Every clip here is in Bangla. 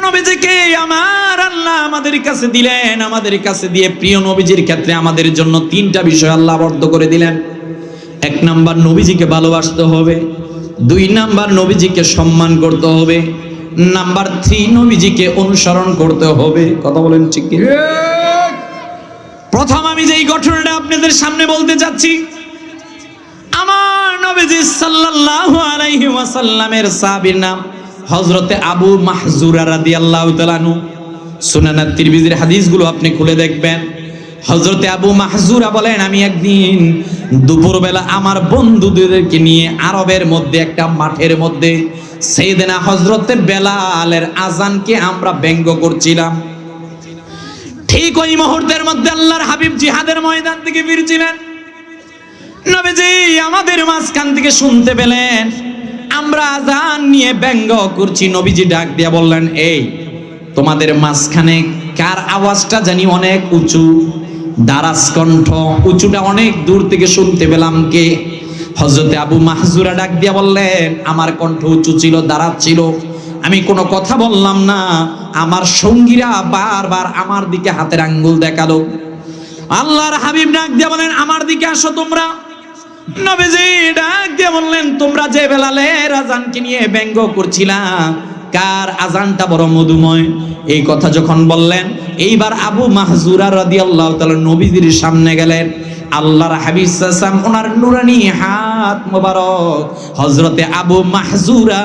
নবীজিকে আমার আল্লাহ আমাদের কাছে দিলেন, আমাদের কাছে দিয়ে প্রিয় নবীজির ক্ষেত্রে আমাদের জন্য তিনটা বিষয় আল্লাহ আবদ্ধ করে দিলেন। এক নাম্বার, নবীজিকে ভালোবাসতে হবে। দুই নাম্বার, নবীজিকে সম্মান করতে হবে। নাম্বার 3, নবীজিকে অনুসরণ করতে হবে। কথা বলেন ঠিক কি? প্রথম আমি যেই ঘটনাটা আপনাদের সামনে বলতে যাচ্ছি, আমার নবীজি সাল্লাল্লাহু আলাইহি ওয়াসাল্লামের সাহাবীর নাম হযরতে আবু মাহজুরা রাদিয়াল্লাহু তাআলা আনহু। সুনান তিরমিজির হাদিসগুলো আপনি খুলে দেখবেন। হযরতে আবু মাহজুরা বলেন, আমি একদিন দুপুরবেলা আমার বন্ধুদেরকে নিয়ে আরবের মধ্যে একটা মাঠের মধ্যে সাইয়েদনা হযরতে বেলালের আযানকে আমরা ব্যঙ্গ করছিলাম। ঠিক ওই মুহূর্তের মধ্যে আল্লাহর হাবিব জিহাদের ময়দান থেকে ফিরছিলেন। নবীজি আমাদের মাঝখান থেকে শুনতে পেলেন আমরা আযান নিয়ে ব্যঙ্গ করছি। নবীজি ডাক দিয়া বললেন, এই তোমাদের মাঝখানে কার আওয়াজটা জানি অনেক উঁচু, দারাজ কণ্ঠ, উঁচুটা অনেক দূর থেকে শুনতে পেলাম কে? হযরতে আবু মাহজুরা ডাক দিয়া বললেন, আমার কণ্ঠ উঁচু ছিল, দারাজ ছিল, আমি কোনো কথা বললাম না। আমার সঙ্গীরা বারবার আমার দিকে হাতের আঙ্গুল দেখালো। আল্লাহর হাবিব ডাক দিয়া বলেন, আমার দিকে আসো তোমরা। নবীজি ডাক দিয়া বললেন, তোমরা যে বেলালের আযানকে নিয়ে ব্যঙ্গ করছিলা, কার আযানটা বড় মধুময়? এই কথা যখন বললেন, এইবার আবু মাহজুরা রাদিয়াল্লাহু তাআলা নবীজির সামনে গেলেন। আল্লাহর হাবিব সাল্লাল্লাহু আলাইহি ওয়াসাল্লাম ওনার নুরানি হাত মোবারক হযরতে আবু মাহজুরা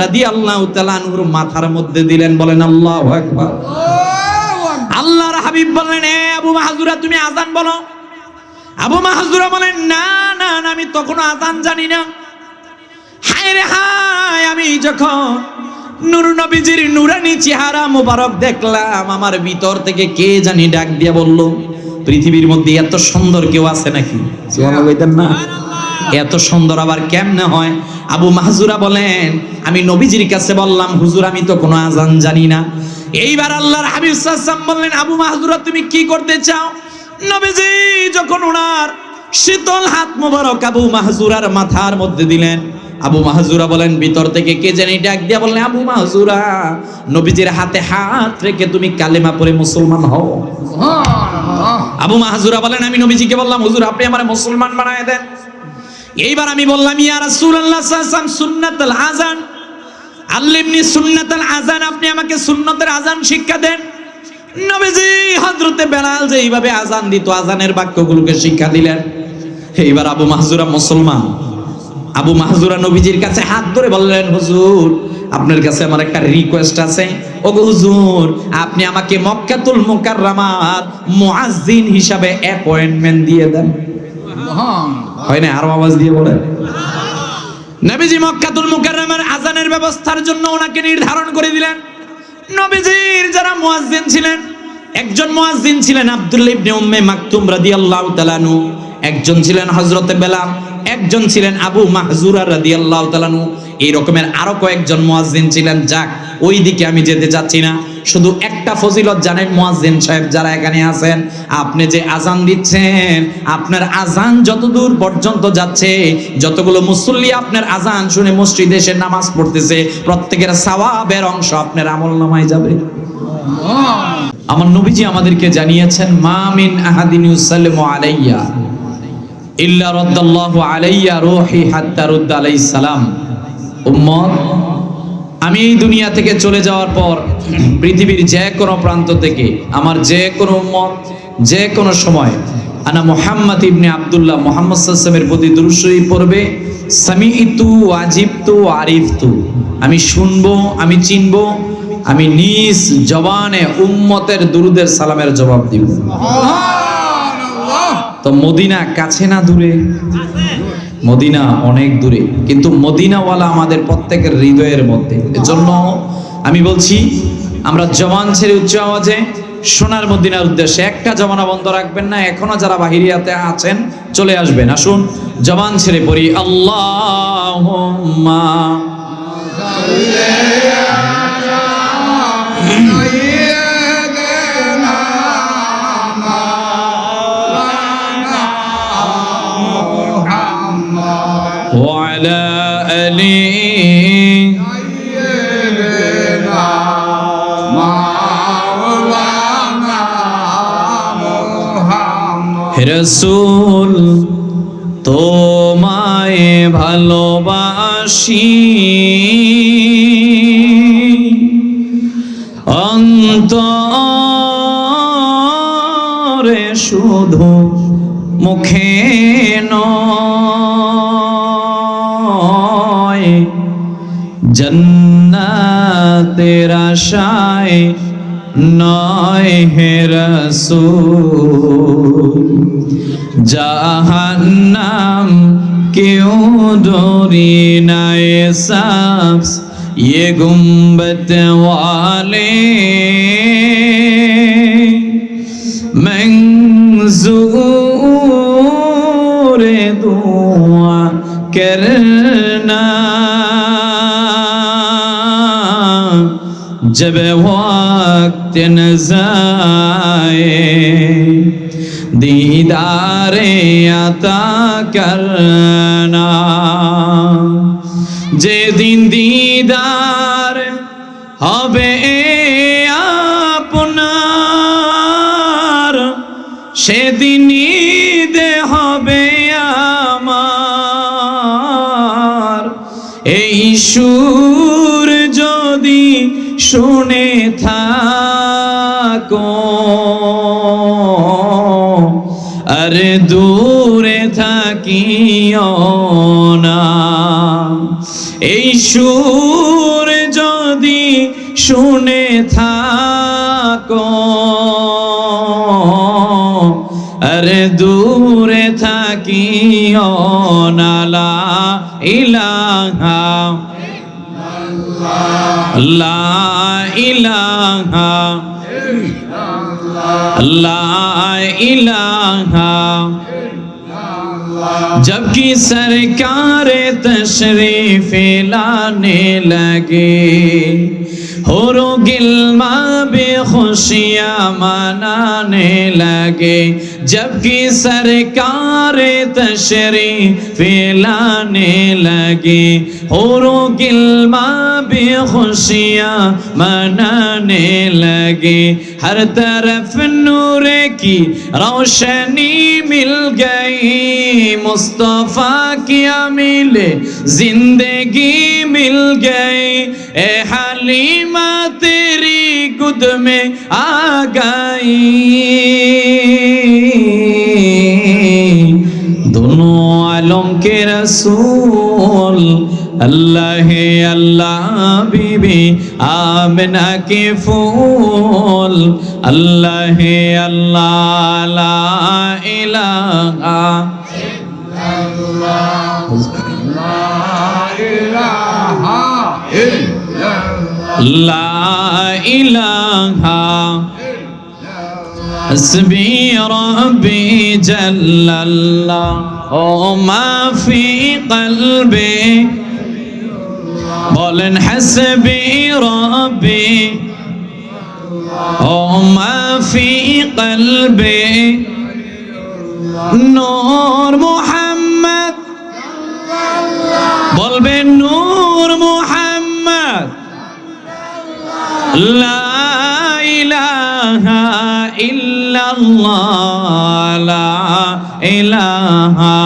রাদিয়াল্লাহু তাআলা আনহুর মাথার মধ্যে দিলেন। বলেন আল্লাহু আকবার। আল্লাহর হাবিব বললেন, এ আবু মাহজুরা, তুমি আযান বলো। আবু মাহজুরা বলেন, না না না, আমি তখনও আযান জানি না। হায় রে হায়, আমি যখন নূর নবীজির নুরানি চেহারা মোবারক দেখলাম, আমার ভিতর থেকে কে জানি ডাক দিয়ে বলল, পৃথিবীর মধ্যে এত সুন্দর কেউ আছে নাকি? সুবহানাল্লাহ বলতেন না? এত সুন্দর আবার কেমনে হয়? আবু মাহজুরা বলেন, আমি নবীজির কাছে বললাম, হুজুর আমি তো কোনো আযান জানি না। এইবার আল্লাহর হাবিব সাল্লাল্লাহু আলাইহি ওয়াসাল্লাম বললেন, আবু মাহজুরা তুমি কি করতে চাও? নবীজি যখন ওনার শীতল হাত মোবারক আবু মাহজুরার মাথার মধ্যে দিলেন, আবু মাহজুরা বলেন, ভিতর থেকে কে জানি ডাক দিয়া বললেন, আবু মাহজুরা, নবীজির হাতে হাত রেখে তুমি কালেমা পড়ে মুসলমান হও। আবু মাহজুরা বলেন, আমি নবীজিকে বললাম, হুজুর আপনি আমারে মুসলমান বানায় দেন। এইবার আমি বললাম, ইয়া রাসূলুল্লাহ সাল্লাল্লাহু আলাইহি ওয়াসাল্লাম, সুন্নাতুল আযান আল্লিমনি সুন্নাতুল আযান, আপনি আমাকে সুন্নতের আযান শিক্ষা দেন। নবীজি হযরতে বেলাল যে এইভাবে আযান দিত, আযানের বাক্যগুলোকে শিক্ষা দিলেন। এইবার আবু মাহজুরা মুসলমান। আবু মাহজুরা নবীজির কাছে হাত ধরে বললেন, হুজুর আপনার কাছে আমার একটা রিকোয়েস্ট আছে। ওগো হুজুর, আপনি আমাকে মক্কাতুল মুকাররমার মুয়াজ্জিন হিসাবে অ্যাপয়েন্টমেন্ট দিয়ে দেন। হয় না? আরো আওয়াজ দিয়ে বলেন। নবীজি মক্কাতুল মুকাররমার আযানের ব্যবস্থার জন্য ওনাকে নির্ধারণ করে দিলেন। নবীজির যারা মুয়াজ্জিন ছিলেন, একজন মুয়াজ্জিন ছিলেন আব্দুল্লাহ ইবনে উম্মে মাকতুম রাদিয়াল্লাহু তাআলা আনহু, একজন ছিলেন হযরতে বেলাল, একজন ছিলেন আবু মাহজুরা রাদিয়াল্লাহু তাআলা আনহু। এই রকমের আরো কয়েকজন মুয়াজ্জিন ছিলেন। যাক, ওই দিকে আমি যেতে চাচ্ছি না। শুধু একটা ফজিলত জানেন মুয়াজ্জিন সাহেব যারা এখানে আছেন, আপনি যে আযান দিচ্ছেন, আপনার আযান যতদূর পর্যন্ত যাচ্ছে, যতগুলো মুসল্লি আপনার আযান শুনে মসজিদে এসে নামাজ পড়তেছে, প্রত্যেকের সওয়াবের অংশ আপনার আমলনামায় যাবে। আমার নবীজি আমাদেরকে জানিয়েছেন, মা মিন আহাদিন ইউসাল্লিমু আলাইয়া ইল্লা রাদ্দাল্লাহু আলাইয়া রূহি হাত্তা রুদ্দা আলাইহিস সালাম। উম্মত, আমি এই দুনিয়া থেকে চলে যাওয়ার পর পৃথিবীর যে কোনো প্রান্ত থেকে আমার যে কোনো উম্মত যে কোনো সময় আনা মুহাম্মদ ইবনে আব্দুল্লাহ মুহাম্মদ সাল্লাল্লাহু আলাইহি ওয়াসাল্লামের প্রতি দুরূদ শরীফ পড়বে। সামিইতু ওয়াজিবতু আরিফতু, আমি শুনবো, আমি চিনবো, আমি নিজ জবানে উম্মতের দুরুদের সালামের জবাব দিব। তো মদিনা কাছে না দূরে? মদিনা অনেক দূরে, কিন্তু মদিনাওয়ালা আমাদের প্রত্যেকের হৃদয়ের মধ্যে। এজন্য আমি বলছি, আমরা জবান ছেড়ে উচ্চ আওয়াজে সোনার মদিনার উদ্দেশ্যে একটা জবানা বন্ধ রাখবেন না। এখনো যারা বাহিরিয়াতে আছেন চলে আসবেন। আসুন জবান ছেড়ে পড়ি, আল্লাহুম্মা وعلى آله রাসূল তোমায় ভালোবাসি, অন্তরে শুধু মুখে নয়, জান্নাতের আশায় নয় হে রাসূল, জাহান্নাম क्यों डोरी ना ये सब्ज़ ये गुंबद वाले, मंजूर दुआ करना जब वक्त न जाए, दीदारे अता करना। যেদিন দিদার হবে আপনার, সেদিন ঈদ হবে আমার। এই সুর যদি শুনে থাকো, আরে দূরে থাকিও না। এই সুর যদি শুনে থাকো, আরে দূরে থাকিও না। লা ইলাহা লা ইলাহা লা ইলাহা। जबकि सरकार तशरीफ लाने लगे, होरो गिल्मा बेखुशियाँ मनाने लगे। जबकि सरकार तशरीफ लाने लगे, होरो गिल्मा बेखुशियाँ मनाने लगे। हर तरफ नूर की रोशनी मिल गई, मुस्तफा की मिले जिंदगी मिल गई। ए हलीमा तेरी गुद में आ गई, दोनों आलम के रसूल अल्लाह अल्लाह बीबी आमिना के फूल। अल्लाह अल्लाह ला इलाहा ला इलाहा हस्बी रब्बी जल्लल्लाह ओ मा फी कल्बी। बोलन हस्बी रब्बी ओ मा फी कल्बी। नूर मुहम्मद बोलबे नूर मुहम्मद। ला इलाहा इल्लल्लाह ला इलाहा।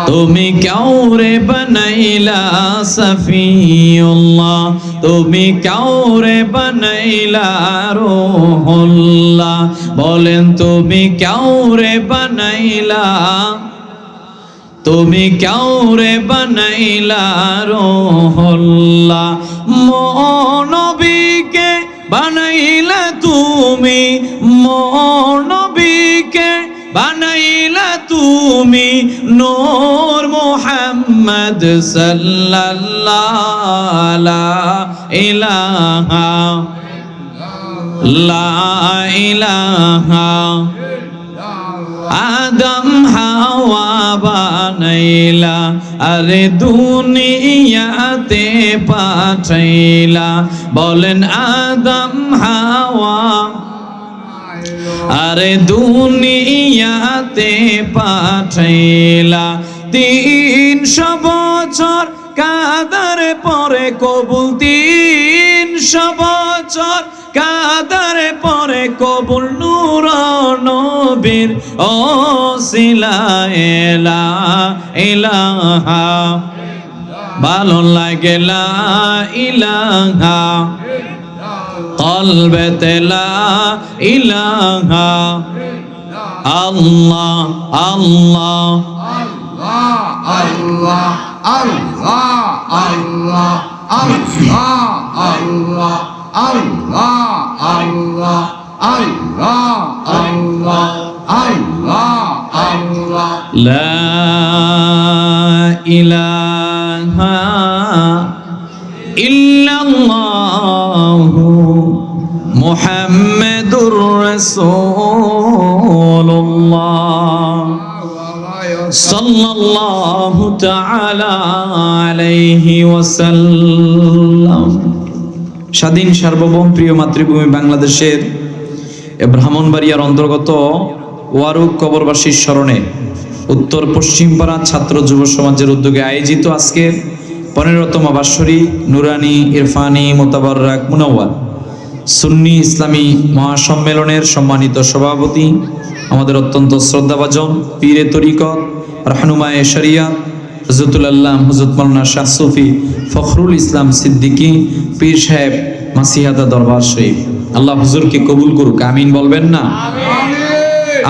তুমি কাউরে বানাইলা সফিউল্লাহ, তুমি কাউরে বানাইলা রূহুল্লাহ। বলেন তুমি কাউরে বানাইলা, তুমি কাউরে বানাইলা রূহুল্লাহ। নবীকে বানাইলা তুমি, নবীকে বানাইলা তুমি। নূর মুহাম্মদ সাল্লাল্লাহু লা ইলাহা লা ইলাহা। আদম হাওয়া বানাইলা, আরে দুনিয়াতে পাঠাইলা। বলেন আদম হাওয়া, আরে দুনিয়াতে পাঠাইলা। 300 বছর কাদার পরে কবুল, 300 বছর কাদারে পরে কবুল নূর নবীর ওসিলা লা ইলাহা ভালো লাগে লা ইলাহা কলবেতে লা ইলাহা আল্লাহ আল্লাহ আল্লাহ আল্লাহ আল্লাহ আল্লাহ আল্লাহ আল্লাহ আল্লাহ আল্লাহ আল্লাহ আল্লাহ আল্লাহ লা ইলাহা ইল্লাল্লাহু মুহাম্মাদুর রাসূলুল্লাহ সাল্লাল্লাহু তাআলা আলাইহি ওয়াসাল্লাম। স্বাধীন সার্বভৌম প্রিয় মাতৃভূমি বাংলাদেশের ব্রাহ্মণবাড়িয়ার অন্তর্গত ওয়ারুক কবরবাসীর স্মরণে উত্তর পশ্চিম পাড়া ছাত্র যুব সমাজের উদ্যোগে আয়োজিত আজকের 15তম বাৎসরিক নুরানি ইরফানি মোতাবাররাক মুনাওয়ার সুন্নি ইসলামী মহাসম্মেলনের সম্মানিত সভাপতি, আমাদের অত্যন্ত শ্রদ্ধাভাজন পীরে তরিকত রাহনুমায়ে শরিয়াত হযরতুল আল্লাহ হযরত মাওলানা শাহ সুফি ফখরুল ইসলাম সিদ্দিকী পীর সাহেব মাসিহাদা দরবার শরীফ, আল্লাহ হুজুরকে কবুল করুক, আমিন বলবেন না?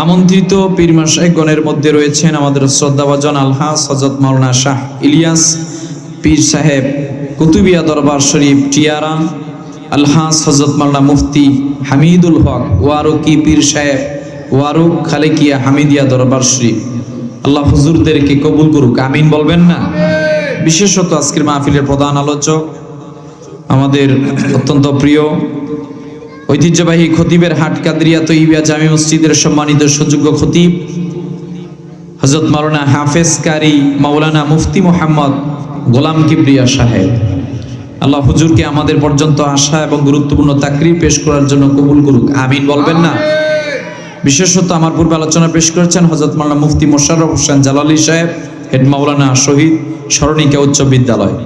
আমন্ত্রিত পীর মাশায়েখগণের মধ্যে রয়েছেন আমাদের শ্রদ্ধাভাজন আলহাজ হযরত মাওলানা শাহ ইলিয়াস পীর সাহেব কুতুবিয়া দরবার শরীফ টিয়ারা, আলহাজ হযরত মাওলানা মুফতি হামিদুল হক ওয়ারুকি পীর সাহেব ওয়ারুক খালেকিয়া হামিদিয়া দরবার শরীফ, আল্লাহ হুজুরদেরকে কবুল করুক, আমিন বলবেন না? বিশেষত আজকের মাহফিলের প্রধান আলোচক আমাদের অত্যন্ত প্রিয় ঐতিহ্যবাহী খতিবের হাট কাদরিয়া তৈয়বা জামি মসজিদের সম্মানিত সুযোগ্য খতিব হযরত মাওলানা হাফেজ কারি মাওলানা মুফতি মোহাম্মদ গোলাম কিবরিয়া সাহেব, আল্লাহ হুজুরকে আমাদের পর্যন্ত আসা এবং গুরুত্বপূর্ণ তাকরীর পেশ করার জন্য কবুল করুক, আমিন বলবেন না? বিশেষত আমার পূর্বে আলোচনা পেশ করেছেন হযরত মাওলানা মুফতি মোশাররফ হোসেন জালালী সাহেব, হেড মাওলানা শহীদ স্মরণিকা উচ্চ বিদ্যালয়।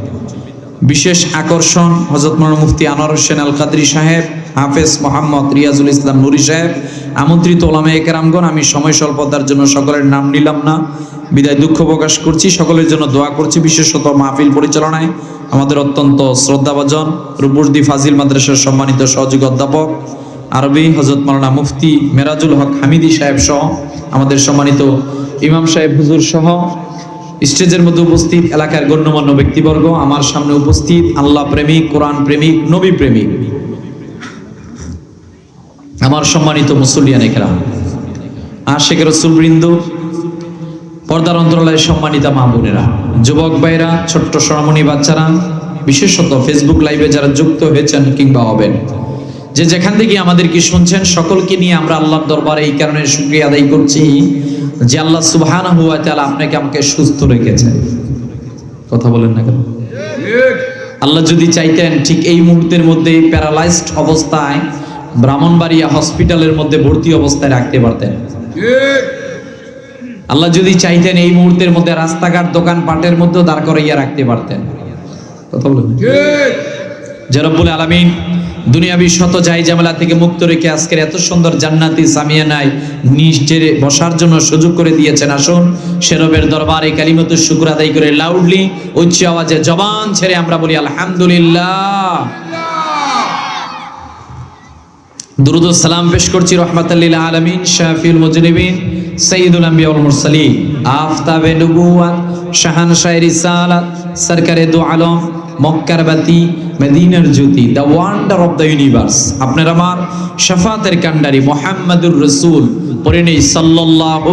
বিশেষ আকর্ষণ হযরত মাওলানা মুফতি আনোয়ার হোসেন আল কাদরি সাহেব, হাফেজ মোহাম্মদ রিয়াজুল ইসলাম নুরি সাহেব, আমন্ত্রিত ওলামায়ে কেরামগণ। আমি সময় স্বল্পতার জন্য সকলের নাম নিলাম না, বিদায় দুঃখ প্রকাশ করছি, সকলের জন্য দোয়া করছি। বিশেষত মাহফিল পরিচালনায় আমাদের অত্যন্ত শ্রদ্ধাভাজন রূপসী ফাজিল মাদ্রাসার সম্মানিত সহযোগী অধ্যাপক আরবি হযরত মাওলানা মুফতি মেরাজুল হক হামিদি সাহেব সহ আমাদের সম্মানিত ইমাম সাহেব হুজুর সহ স্টেজের মধ্যে উপস্থিত এলাকার গণ্যমান্য ব্যক্তিবর্গ, আমার সামনে উপস্থিত আল্লাহ প্রেমিক, কোরআন প্রেমিক, নবী প্রেমিক, আমার সম্মানিত মুসল্লিয়ানে কেরাম, আশিক রাসূল বৃন্দ, পর্দার অন্তরালের সম্মানিতা মা বোনেরা, যুবক ভাইরা, ছোট্ট সোনামণি বাচ্চারা, বিশেষত ফেসবুক লাইভে যারা যুক্ত হয়েছেন কিংবা হবেন, যে যেখান থেকে আমাদেরকে শুনছেন, সকলকে নিয়ে আমরা আল্লাহর দরবারে এই কারণে শুকরিয়া আদায় করছি যে আল্লাহ সুবহানাহু ওয়া তাআলা আপনাকে আমাকে সুস্থ রেখেছেন। কথা বলেন না কেন? আল্লাহ যদি চাইতেন ঠিক এই মুহূর্তের মধ্যে প্যারালাইজড অবস্থায় ব্রাহ্মণবাড়িয়া হসপিটালের মধ্যে ভর্তি অবস্থায় রাখতে পারতেন। আল্লাহ যদি চাইতেন এই মুহূর্তের মধ্যে রাস্তাঘাট দোকান পাটের মধ্যে দাঁড় করাইয়া রাখতে পারতেন। কথা বলেন। যে রব্বুল আলামিন দুনিয়াবি শত জাই ঝামেলা থেকে মুক্ত রেখে আজকের এত সুন্দর জান্নাতি সামিয়ানায় নিশ্চে বসার জন্য সুযোগ করে দিয়েছেন। আসুন সে রবের দরবারে কালিমাতুশ শুকর আদায় করে লাউডলি উচ্চ আওয়াজে জবান ছেড়ে আমরা বলি আলহামদুলিল্লাহ। দুরুদ ও সালাম পেশ করছি রহমাতাল লিল আলামিন, শাফিউল মুজনিবিন, সাইয়্যিদুল আম্বিয়া ওয়াল মুরসালিন, আফতাবে নবুওয়াত, শাহানশাহ রিসালাত, সরকারে দু আলম, মক্কার বাতি, মদিনার জ্যোতি, the wonder of the universe, আপনার আমার শাফাতের কান্ডারি মুহাম্মাদুর রাসূল পড়ে নেই সাল্লাল্লাহু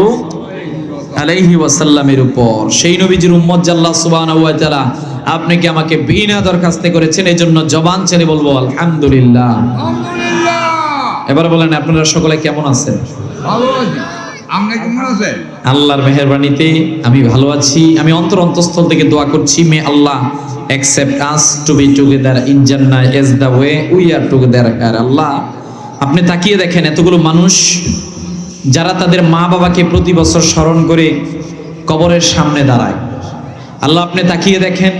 আলাইহি ওয়াসাল্লামের উপর। সেই নবীজির উম্মত আল্লাহ সুবহানাহু ওয়া তাআলা আপনাকে আমাকে বিনা দরখাস্ত করেছেন, এজন্য জবান ছেড়ে বলবো আলহামদুলিল্লাহ। এবার বলেন আপনারা সকলে কেমন আছেন? ভালো আছি। আপনি কেমন আছেন? আল্লাহর মেহেরবানিতে আমি ভালো আছি। আমি অন্তরস্থল থেকে দোয়া করছি, মে আল্লাহ accept us to be together in Jannah as the way we are together here. আল্লাহ আপনি তাকিয়ে দেখেন এতগুলো মানুষ যারা তাদের মা বাবাকে প্রতি বছর স্মরণ করে কবরের সামনে দাঁড়ায়। আল্লাহ আপনি তাকিয়ে দেখেন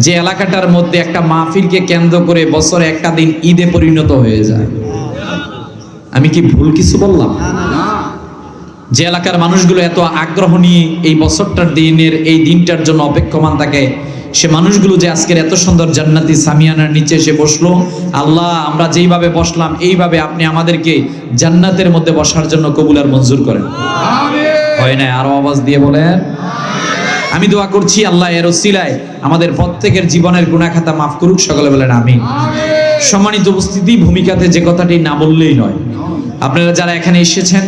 যে এলাকাটার মধ্যে একটা মাহফিলকে কেন্দ্র করে বছরে একটা দিন ঈদে পরিণত হয়ে যায়। আমি কি ভুল কিছু বললাম? যে এলাকার মানুষগুলো এত আগ্রহ নিয়ে এই বছরটার দিনের এই দিনটার জন্য অপেক্ষমান থাকে, সে মানুষগুলো যে আজকের এত সুন্দর জান্নাতি সামিয়ানার নিচে এসে বসলো, আল্লাহ আমরা যেইভাবে বসলাম এইভাবে আপনি আমাদেরকে জান্নাতের মধ্যে বসার জন্য কবুল আর মঞ্জুর করেন। হয় না? আরো আওয়াজ দিয়ে বলেন। আমি দোয়া করছি আল্লাহ এর ওসিলায় আমাদের প্রত্যেকের জীবনের গুনাহ খাতা মাফ করুক, সকলে বলেন আমিন। সম্মানিত উপস্থিতি, ভূমিকাতে যে কথাটি না বললেই নয়, আপনারা যারা এখানে এসেছেন,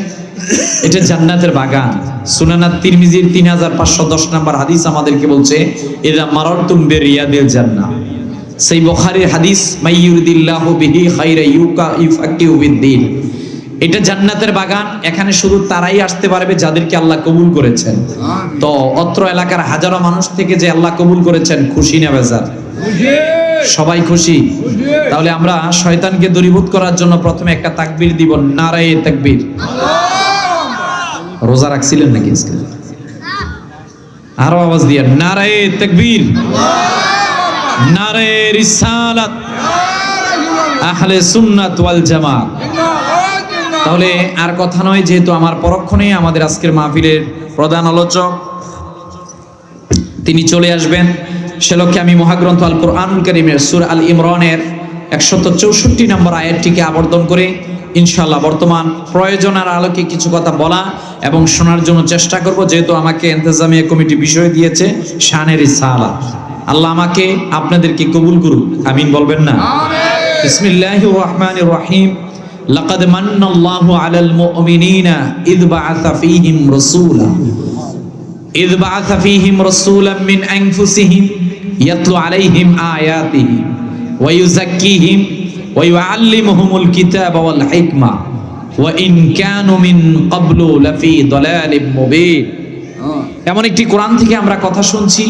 এটা জান্নাতের বাগান। সুনানাত তিরমিজির 3510 নম্বর হাদিস আমাদেরকে বলছে ইযা মারারতুম বিরিয়াদিল জান্নাহ। সেই বুখারীর হাদিস মাইয়ুরিদিল্লাহু বিহি খায়রা ইউফাক্কিহু বিদ্দিন। এটা জান্নাতের বাগান। এখানে শুধু তারাই আসতে পারবে যাদেরকে আল্লাহ কবুল করেছেন। তো অত্র এলাকার হাজারো মানুষ থেকে যে আল্লাহ কবুল করেছেন, খুশি না বেজার? সবাই খুশি। তাহলে আমরা শয়তানকে দূরীভূত করার জন্য প্রথমে একটা তাকবীর দিব, নারায়ে তাকবীর। রোজা রাখছিলেন নাকি আজকে? আরো আওয়াজ দিয়ে নারায়ে তাকবীর, নারায়ে রিসালাত, আহলে সুন্নাত ওয়াল জামাত। তাহলে আর কথা নয়, যেহেতু আমার পরক্ষণেই আমাদের আজকের মাহফিলের প্রধান আলোচক তিনি চলে আসবেন, সে লক্ষ্যে আমি মহাগ্রন্থ আল কোরআনুল কারীমের সূরা আল ইমরানের 164 নম্বর আয়াতটিকে আবর্তন করে ইনশাআল্লাহ বর্তমান প্রয়োজনের আলোকে কিছু কথা বলা এবং শোনার জন্য চেষ্টা করব। যেহেতু আমাকে ইন্তেজামিয়া কমিটি বিষয় দিয়েছে শানে রিসালাত, আল্লাহ আমাকে আপনাদেরকে কবুল করুক, আমিন বলবেন না? বিসমিল্লাহির রহমানির রহিম। লাকাদ মান্নাল্লাহু আলাল মুমিনিনা ইয বাআসা ফীহিম রাসূলাম মিন আনফুসিহিম ইয়াতলু আলাইহিম আয়াতিহি ওয়া ইউযাক্কিহিম ওয়া ইউআল্লিমুহুমুল কিতাবা ওয়াল হিকমা ওয়া ইন কানু মিন ক্বাবলু লাফি দালালিম মুবিন। এমন একটি কোরআন থেকে আমরা কথা শুনছি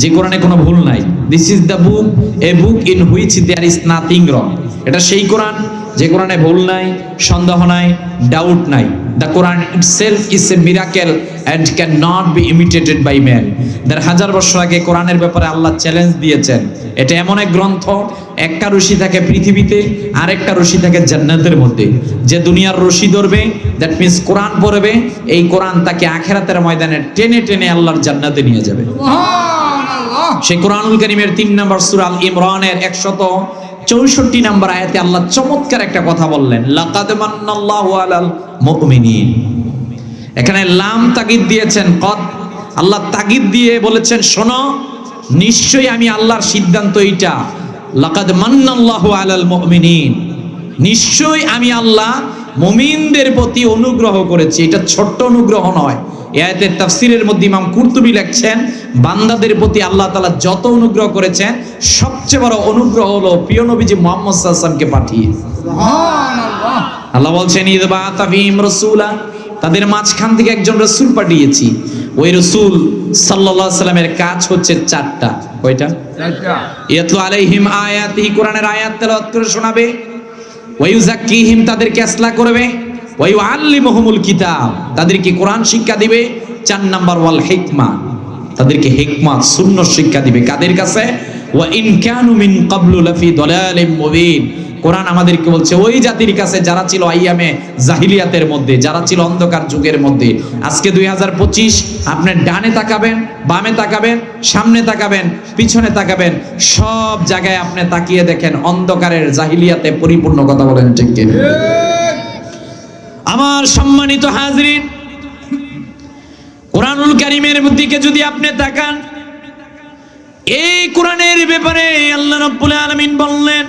যে কোরআনে কোনো ভুল নাই। This is the book, a book in which there is nothing wrong. এটা সেই কোরআন যে কোরআনে ভুল নাই, সন্দেহ নাই, ডাউট নাই। The Quran itself is a miracle and can not be imitated by man. 1000 বছর আগে কোরআনের ব্যাপারে আল্লাহ চ্যালেঞ্জ দিয়েছেন। এটা এমন এক গ্রন্থ, একটা রশি থাকে পৃথিবীতে, আরেকটা রশি থাকে জান্নাতের মধ্যে। যে দুনিয়ার রশি ধরবে, দ্যাট মিন্স কোরআন পড়বে, এই কোরআন তাকে আখিরাতের ময়দানে টেনে টেনে আল্লাহর জান্নাতে নিয়ে যাবে। সেই কোরআনুল কারীমের 3 নম্বর সূরা আল ইমরানের 164 নম্বর আয়াতে আল্লাহ চমৎকার একটা কথা বললেন, লাকাদ মান্নাল্লাহু আলাল মুমিনিন। এখানে লাম তাকিদ দিয়েছেন, কদ। আল্লাহ তাকিদ দিয়ে বলেছেন, শোনো, নিশ্চয়ই আমি আল্লাহর সিদ্ধান্ত এইটা, লাকাদ মান্নাল্লাহু আলাল মুমিনিন, নিশ্চয়ই আমি আল্লাহ মুমিনদের প্রতি অনুগ্রহ করেছি। এটা ছোট্ট অনুগ্রহ নয়। এই আয়াতের তাফসীরের মধ্যে ইমাম কুরতুবী লিখছেন, বান্দাদের প্রতি আল্লাহ তাআলা যত অনুগ্রহ করেছেন, সবচেয়ে বড় অনুগ্রহ হলো প্রিয় নবীজি মুহাম্মদ সাল্লাল্লাহু আলাইহি ওয়াসাল্লামকে পাঠিয়ে। সুবহানাল্লাহ। আল্লাহ বলছেন, ইয বাআসা ফীহিম রাসূলা, তাদের মাঝখান থেকে একজন রাসূল পাঠিয়েছি। ওই রাসূল সাল্লাল্লাহু আলাইহি ওয়াসাল্লামের কাজ হচ্ছে 4টা। কয়টা? 4টা। ইয়াতলু আলাইহিম আয়াতিহি, কোরআনের আয়াত তেলাওয়াত করে শোনাবে। ওয়া ইউযাক্কিহিম, তাদেরকে ইসলাহ করবে। ওয়া ইউআল্লিমুহুমুল কিতাব, তাদেরকে কোরআন শিক্ষা দিবে। 4 নাম্বার ওয়াল হিকমা, তাদেরকে হিকমত সুন্নাহ শিক্ষা দিবে। কাদের কাছে? ওয়া ইন কানু মিন ক্বাবলু লাফি দালালিম মুবিন। কোরআন আমাদেরকে বলছে ওই জাতির কাছে যারা ছিল আইয়ামে জাহিলিয়াতের মধ্যে, যারা ছিল অন্ধকার যুগের মধ্যে। আজকে 2025, আপনি ডানে তাকাবেন, বামে তাকাবেন, সামনে তাকাবেন, পিছনে তাকাবেন, সব জায়গায় আপনি তাকিয়ে দেখেন অন্ধকারের জাহিলিয়াতে পরিপূর্ণ। কথা বলেন ঠিক কি? আমার সম্মানিত হাজরিন, কোরআনুল কারীমের দিকে যদি আপনি তাকান, এই কোরআনের ব্যাপারে আল্লাহ রাব্বুল আলামিন বললেন,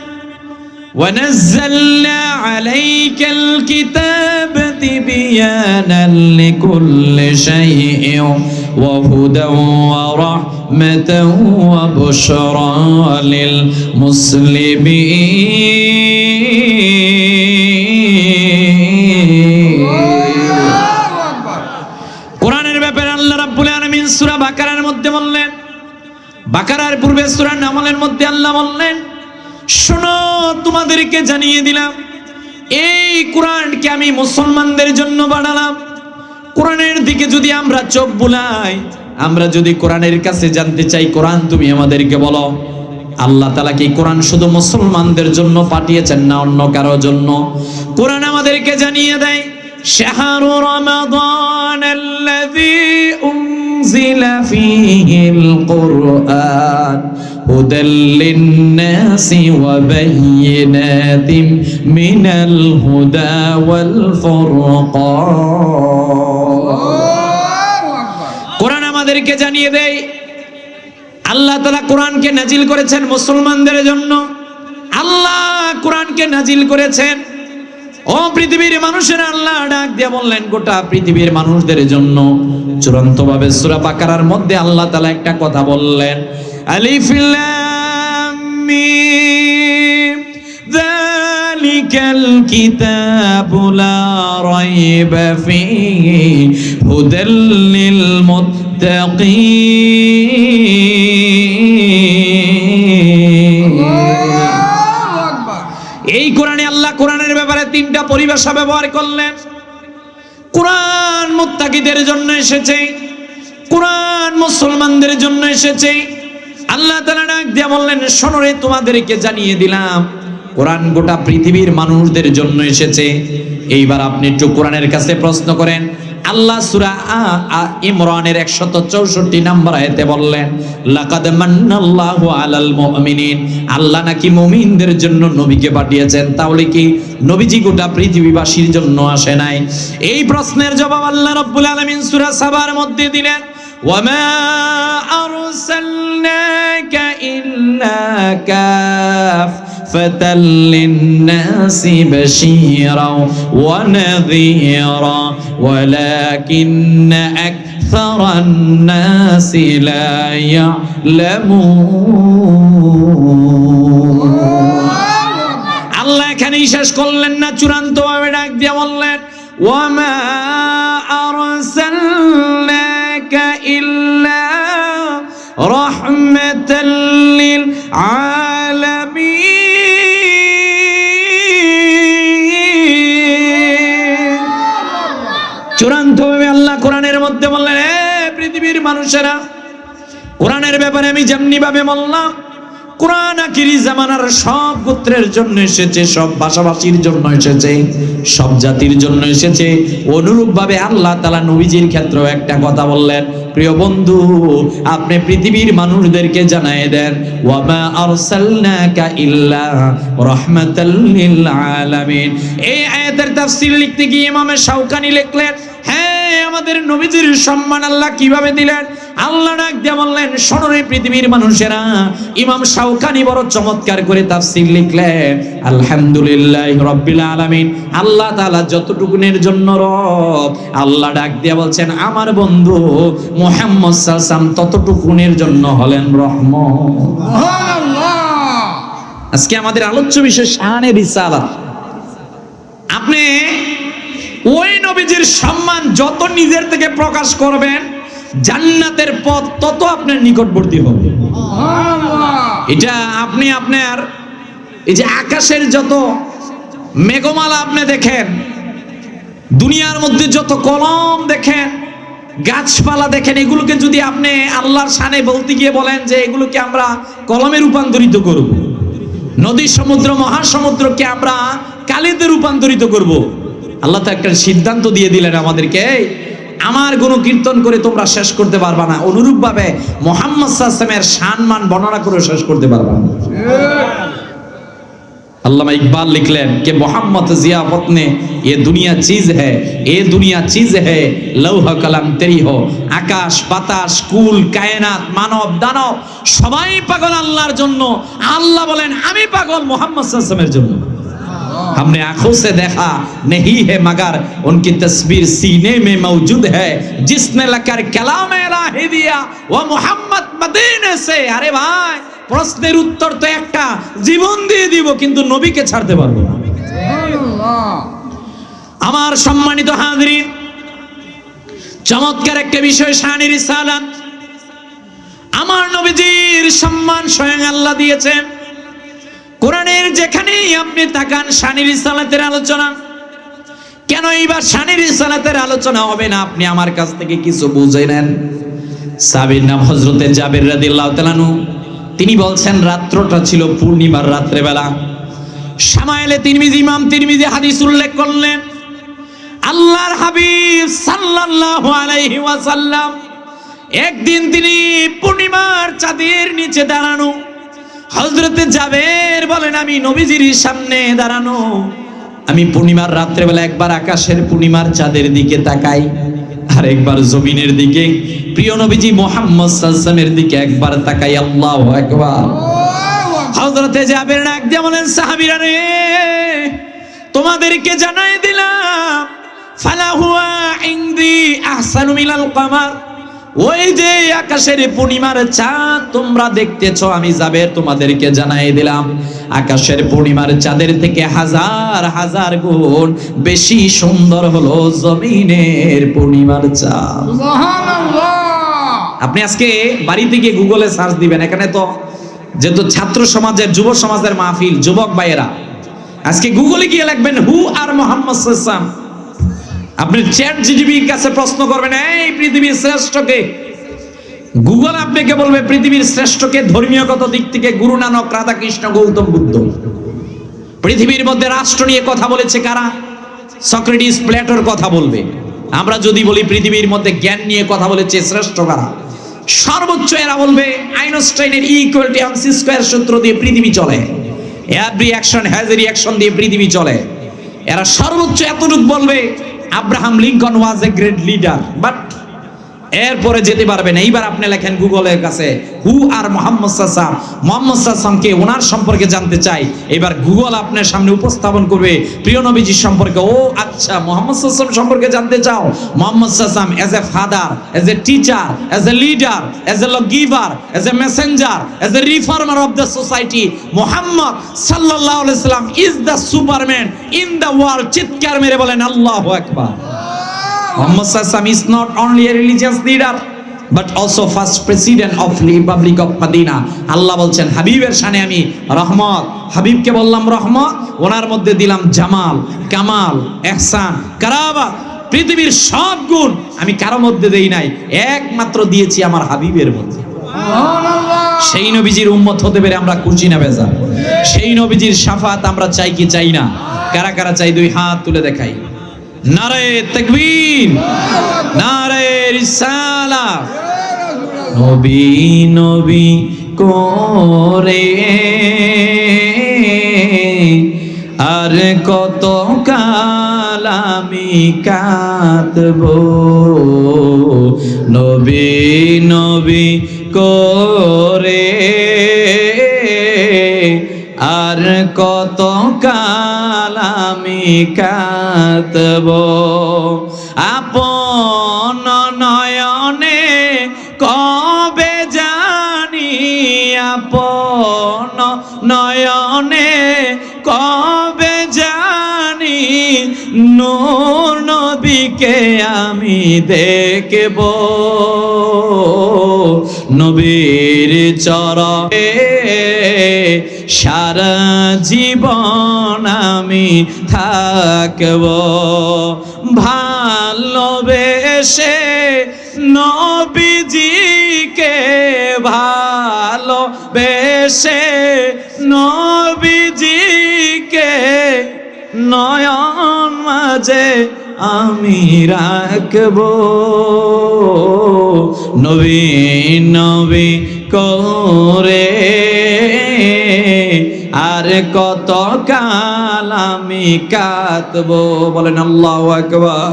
وَنَزَّلْنَا عَلَيْكَ الْكِتَابَ تِبْيَانًا لِكُلِّ شَيْءٍ وَهُدًى وَرَحْمَةً وَبُشْرَى لِلْمُسْلِمِينَ। কোরআনের ব্যাপারে আল্লাহ রাব্বুল আলামিন সূরা বাকারার মধ্যে বললেন, বাকারার পূর্বে সূরা নামলের মধ্যে আল্লাহ বললেন, শোনো, তোমাদেরকে জানিয়ে দিলাম এই কোরআনকে আমি মুসলমানদের জন্য বানালাম। কোরআনের দিকে যদি আমরা চোখ বুলাই, আমরা যদি কোরআনের কাছে জানতে চাই, কোরআন তুমি আমাদেরকে বলো, আল্লাহ তাআলা কি কোরআন শুধু মুসলমানদের জন্য পাঠিয়েছেন না অন্য কারো জন্য? কোরআন আমাদেরকে জানিয়ে দেয়, শাহরু রমাদান আল্লাযী উনজিলা ফীহিল কুরআন হুদাল লিন-নাসি ওয়া বায়িনাতিন মিনাল হুদা ওয়াল ফুরকান। কোরআন আমাদেরকে জানিয়ে দেয় আল্লাহ তাআলা কোরআনকে নাজিল করেছেন মুসলমানদের জন্য। আল্লাহ কোরআনকে নাজিল করেছেন ও পৃথিবীর মানুষেরা, আল্লাহ ডাক দিয়ে বললেন গোটা পৃথিবীর মানুষদের জন্য। চূড়ান্তভাবে সূরা বাকারার মধ্যে আল্লাহ তাআলা একটা কথা বললেন, আলিফ লাম মিম যালিকাল কিতাবু লা রাইবা ফীহি হুদাল লিল মুত্তাকিন। এই কোরআনে আল্লাহ কোরআনের ব্যাপারে তিনটা পরিভাষা ব্যবহার করলেন। কোরআন মুত্তাকিদের জন্য এসেছে, কোরআন মুসলমানদের জন্য এসেছে। আল্লাহ তাআলা ডাক দিয়ে বললেন, শোনো রে, তোমাদেরকে জানিয়ে দিলাম কোরআন গোটা পৃথিবীর মানুষদের জন্য এসেছে। এইবার আপনি একটু কোরআনের কাছে প্রশ্ন করেন। আল্লাহ সূরা ইমরানের 164 নম্বর আয়াতে বললেন, লাকাদ মান্নাল্লাহু আলাল মুমিনিন, আল্লাহ নাকি মুমিনদের জন্য নবীকে পাঠিয়েছেন। তাহলে কি নবীজি গোটা পৃথিবীবাসীর জন্য আসে নাই? এই প্রশ্নের জবাব আল্লাহ রাব্বুল আলামিন সূরা সাবার মধ্যে দিলেন, ওয়ামা আরসালনাকা ইল্লা কাফাতাল লিন-নাসি বাশীরাও ওয়া নাযীরা ওয়ালাকিন্না আকসারান নাসি লা ইয়ালামুন। আল্লাহ এখানেই শেষ করলেন না, চূড়ান্তভাবে ডাক দিয়ে বললেন, ওয়ামা আরসালনাকা ইল্লা রাহমাতাল লিল আলামিন। চূড়ান্তভাবে আল্লাহ কোরআনের মধ্যে বললেন, হে পৃথিবীর মানুষেরা, কোরআনের ব্যাপারে আমি যেমনি ভাবে বললাম, কোরআন আখিরি জামানার সব গোত্রের জন্য এসেছে, সব ভাষাভাষীর জন্য এসেছে, সব জাতির জন্য এসেছে। অনুরূপভাবে আল্লাহ তাআলা নবীজির ক্ষেত্রেও একটা কথা বললেন, প্রিয় বন্ধু, আপনি পৃথিবীর মানুষদেরকে জানিয়ে দেন, ওয়ামা আরসালনাকা ইল্লা রাহমাতাল লিল আলামিন। এই আয়াতের তাফসীর লিখতে গিয়ে ইমাম শাওকানি লিখলেন, হ্যাঁ, আমাদের নবীজির সম্মান আল্লাহ কিভাবে দিলেন? আল্লাহ ডাক দিয়ে বললেন, শোনো রে পৃথিবীর মানুষেরা। ইমাম শাওকানি বড় চমৎকার করে তাফসীর লিখলেন, আলহামদুলিল্লাহি রাব্বিল আলামিন। আল্লাহ তাআলা যতটুকুনের জন্য রব, আল্লাহ ডাক দিয়ে বলছেন আমার বন্ধু মুহাম্মদ সাল্লাল্লাহু আলাইহি ওয়াসাল্লাম ততটুকুনের জন্য হলেন রহমত। সুবহানাল্লাহ। আজকে আমাদের আলোচ্য বিষয় শানে রিসালাত। আপনি ওই নবীজির সম্মান যত নিজের থেকে প্রকাশ করবেন, জান্নাতের পথ তত আপনার নিকটবর্তী হবে। এটা আপনি আপনার এই যে আকাশের যত মেঘমালা আপনি দেখেন, দুনিয়ার মধ্যে যত কলম দেখেন, গাছপালা দেখেন, এগুলোকে যদি আপনি আল্লাহর শানে বলতে গিয়ে বলেন যে এগুলোকে আমরা কলমে রূপান্তরিত করব, নদী সমুদ্র মহাসমুদ্রকে আমরা কালিতে রূপান্তরিত করব, আল্লাহ তো একটা সিদ্ধান্ত দিয়ে দিলেন আমাদেরকে, আমার গুণ কীর্তন করে তোমরা শেষ করতে পারবা না। অনুরূপ ভাবে মুহাম্মদ সাল্লাল্লাহু আলাইহি ওয়াসাল্লামের সম্মান বর্ণনা করে শেষ করতে পারবা না। আল্লামা ইকবাল লিখলেন कि मोहम्मद जियाफत ने ये दुनिया चीज है, ये दुनिया चीज है, लौह कलम तेरी हो। আকাশ বাতাস কুল কায়নাত মানব দানব সবাই পাগল আল্লাহর জন্য। আল্লাহ বলেন আমি পাগল মোহাম্মদ সাল্লাল্লাহু আলাইহি ওয়াসাল্লামের জন্য। हमने आंखों से देखा नहीं है मगर उनकी तस्वीर सीने में मौजूद है, जिसने लकर कलाम इलाही दिया वो मोहम्मद मदीने से। अरे भाई, প্রশ্নের উত্তর তো একটা, জীবন দিয়ে দিব কিন্তু নবীকে ছাড়তে পারবো না। আমার সম্মানিত হাজিরিন, চমৎকার একটা বিষয় শানে রিসালাত। আমার নবীজির সম্মান স্বয়ং আল্লাহ দিয়েছেন। কোরআনের যেখানেই আপনি তাকান শানে রিসালাতের আলোচনা। কেন এইবার শানে রিসালাতের আলোচনা হবে না? আপনি আমার কাছ থেকে কিছু বুঝে নেন। সাহাবীর নাম হযরতে জাবের রাদিয়াল্লাহু তাআলা আনহু। তিনি বলছেন রাত্রটা ছিল পূর্ণিমার রাত্রেবেলা। শামাইলে তিরমিজি, ইমাম তিরমিজি হাদিস উল্লেখ করলেন, আল্লাহর হাবিব সাল্লাল্লাহু আলাইহি ওয়াসাল্লাম একদিন তিনি পূর্ণিমার চাঁদের নিচে দাঁড়ানো। হযরতে জাবের বলেন, আমি নবীজির সামনে দাঁড়ানো, আমি পূর্ণিমার রাত্রেবেলা একবার আকাশের পূর্ণিমার চাঁদের দিকে তাকাই, আর একবার জমিনের দিকে প্রিয় নবীজি মুহাম্মদ সাল্লাল্লাহু আলাইহি ওয়াসাল্লামের দিকে একবার তাকাই। আল্লাহু আকবার। হযরতে জাবের ডাক দিয়ে বলেন, সাহাবীরা রে, তোমাদেরকে জানাই দিলাম, ফালাহুয়া ইনদি আহসানু মিনাল কামার, ওই যে আকাশের পূর্ণিমার চাঁদ তোমরা দেখতেছো, আমি জাবের তোমাদেরকে জানাই দিলাম, আকাশের পূর্ণিমার চাঁদের থেকে হাজার হাজার গুণ বেশি সুন্দর হলো জমিনের পূর্ণিমার চাঁদ। সুবহানাল্লাহ। আপনি আজকে বাড়িতে গিয়ে গুগলে সার্চ দিবেন, এখানে তো যেহেতু ছাত্র সমাজের, যুব সমাজের মাহফিল, যুবক ভাইয়েরা, আজকে গুগলে গিয়ে লিখবেন হু আর মোহাম্মদ সাল্লাল্লাহু আলাইহি ওয়াসাল্লাম। আপনি চ্যাট জিপিটির কাছে প্রশ্ন করবেন, এই পৃথিবীর শ্রেষ্ঠ কে? গুগল আপনাকে বলবে পৃথিবীর শ্রেষ্ঠ কে ধর্মীয়গত দিক থেকে গুরু নানক, রাধা কৃষ্ণ, গৌতম বুদ্ধ। পৃথিবীর মধ্যে রাষ্ট্র নিয়ে কথা বলেছে কারা? সক্রেটিস, প্লেটোর কথা বলবে। আমরা যদি বলি পৃথিবীর মধ্যে জ্ঞান নিয়ে কথা বলেছে শ্রেষ্ঠ কারা, সর্বোচ্চ এরা বলবে আইনস্টাইনের ইকুয়ালিটি অফ সি স্কয়ার সূত্র দিয়ে পৃথিবী চলে, every action has a reaction দিয়ে পৃথিবী চলে। এরা সর্বোচ্চ এতটুকু বলবে Abraham Lincoln was a great leader, but এরপরে যেতে পারবে না। এইবার আপনি লেখেন গুগলের কাছে হু আর মোহাম্মদ সাল্লাল্লাহু আলাইহি ওয়াসাল্লাম, মোহাম্মদ সাল্লাল্লাহু আলাইহি ওয়াসাল্লামকে, ওনার সম্পর্কে জানতে চাই। এবার গুগল আপনার সামনে উপস্থাপন করবে প্রিয় নবীজির সম্পর্কে। ও আচ্ছা, মোহাম্মদ সাল্লাল্লাহু আলাইহি ওয়াসাল্লাম সম্পর্কে জানতে চাও? মোহাম্মদ সাল্লাল্লাহু আলাইহি ওয়াসাল্লাম as a father, as a teacher, as a leader, as a lawgiver, as a messenger, as a reformer of the society, Muhammad সাল্লাল্লাহু আলাইহি ওয়াসাল্লাম is the superman in the world. চিৎকার মেরে বলেন আল্লাহু আকবার। Muhammad Sallallahu is not only a religious leader but also first president of Republic of Medina. আল্লাহ বলছেন হাবিবের শানে আমি রহমত, হাবিবকে বললাম রহমত, ওনার মধ্যে দিলাম জামাল, কামাল, ইহসান, কারামত, পৃথিবীর সব গুণ আমি কারো মধ্যে দেই নাই, একমাত্র দিয়েছি আমার হাবিবের মধ্যে। সেই নবীজির উম্মত হতে পেরে আমরা খুশি না বেজার? সেই নবীজির শাফাত আমরা চাই কি চাই না? কারা কারা চাই? দুই হাত তুলে দেখাই। নারে তাকবীর, নারে রিসালাত। নবী নবী করে আর কত কাল আমি কাঁদবো, নবী নবী করে আর কত কাল আমি কাঁদবো, আপন নয়নে কবে জানি, আপন নয়নে কবে জানি নূর নবীকে আমি দেখব, নবীর চরণে সারা জীবন আমি থাকব, ভালোবেসে নবীজিকে, ভালোবেসে নবীজিকে নয়ন মাঝে আমি রাখব, নবী নবী করে আর কত কাল আমি কাঁদবো। বলেন আল্লাহু আকবার।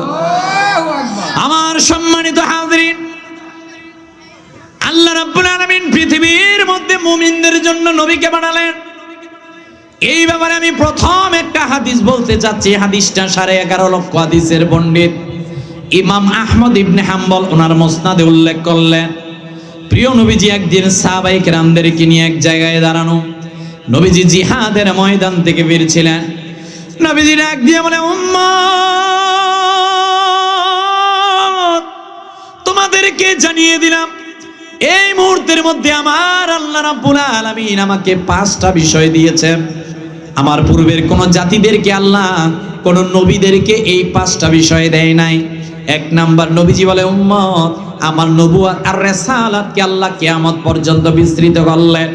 আমার সম্মানিত হাজিরিন, আল্লাহ রাব্বুল আলামিন পৃথিবীর মধ্যে মুমিনদের জন্য নবীকে বানালেন। এই ব্যাপারে আমি প্রথম একটা হাদিস বলতে চাচ্ছি। হাদিসটা 11.5 লক্ষ হাদিসের পণ্ডিত ইমাম আহমদ ইবনে হাম্বল ওনার মুসনাদে উল্লেখ করলেন। প্রিয় নবীজি একদিন সাহাবায়ে কেরামদেরকে নিয়ে এক জায়গায় দাঁড়ানো, নবীজি জিহাদের ময়দান থেকে ফিরছিলেন। নবীজি ডাক দিয়ে বলে, উম্মত, তোমাদেরকে জানিয়ে দিলাম এই মুহূর্তের মধ্যে আমার আল্লাহ রাব্বুল আলামিন আমাকে 5টা বিষয় দিয়েছেন। আমার পূর্বের কোন জাতিদেরকে আল্লাহ, কোন নবীদেরকে এই 5টা বিষয় দেয় নাই। 1 নাম্বার, নবীজি বলে, উম্মত আমার নবুয়ত আর রিসালাতকে আল্লাহ কিয়ামত পর্যন্ত বিস্তৃত করলেন।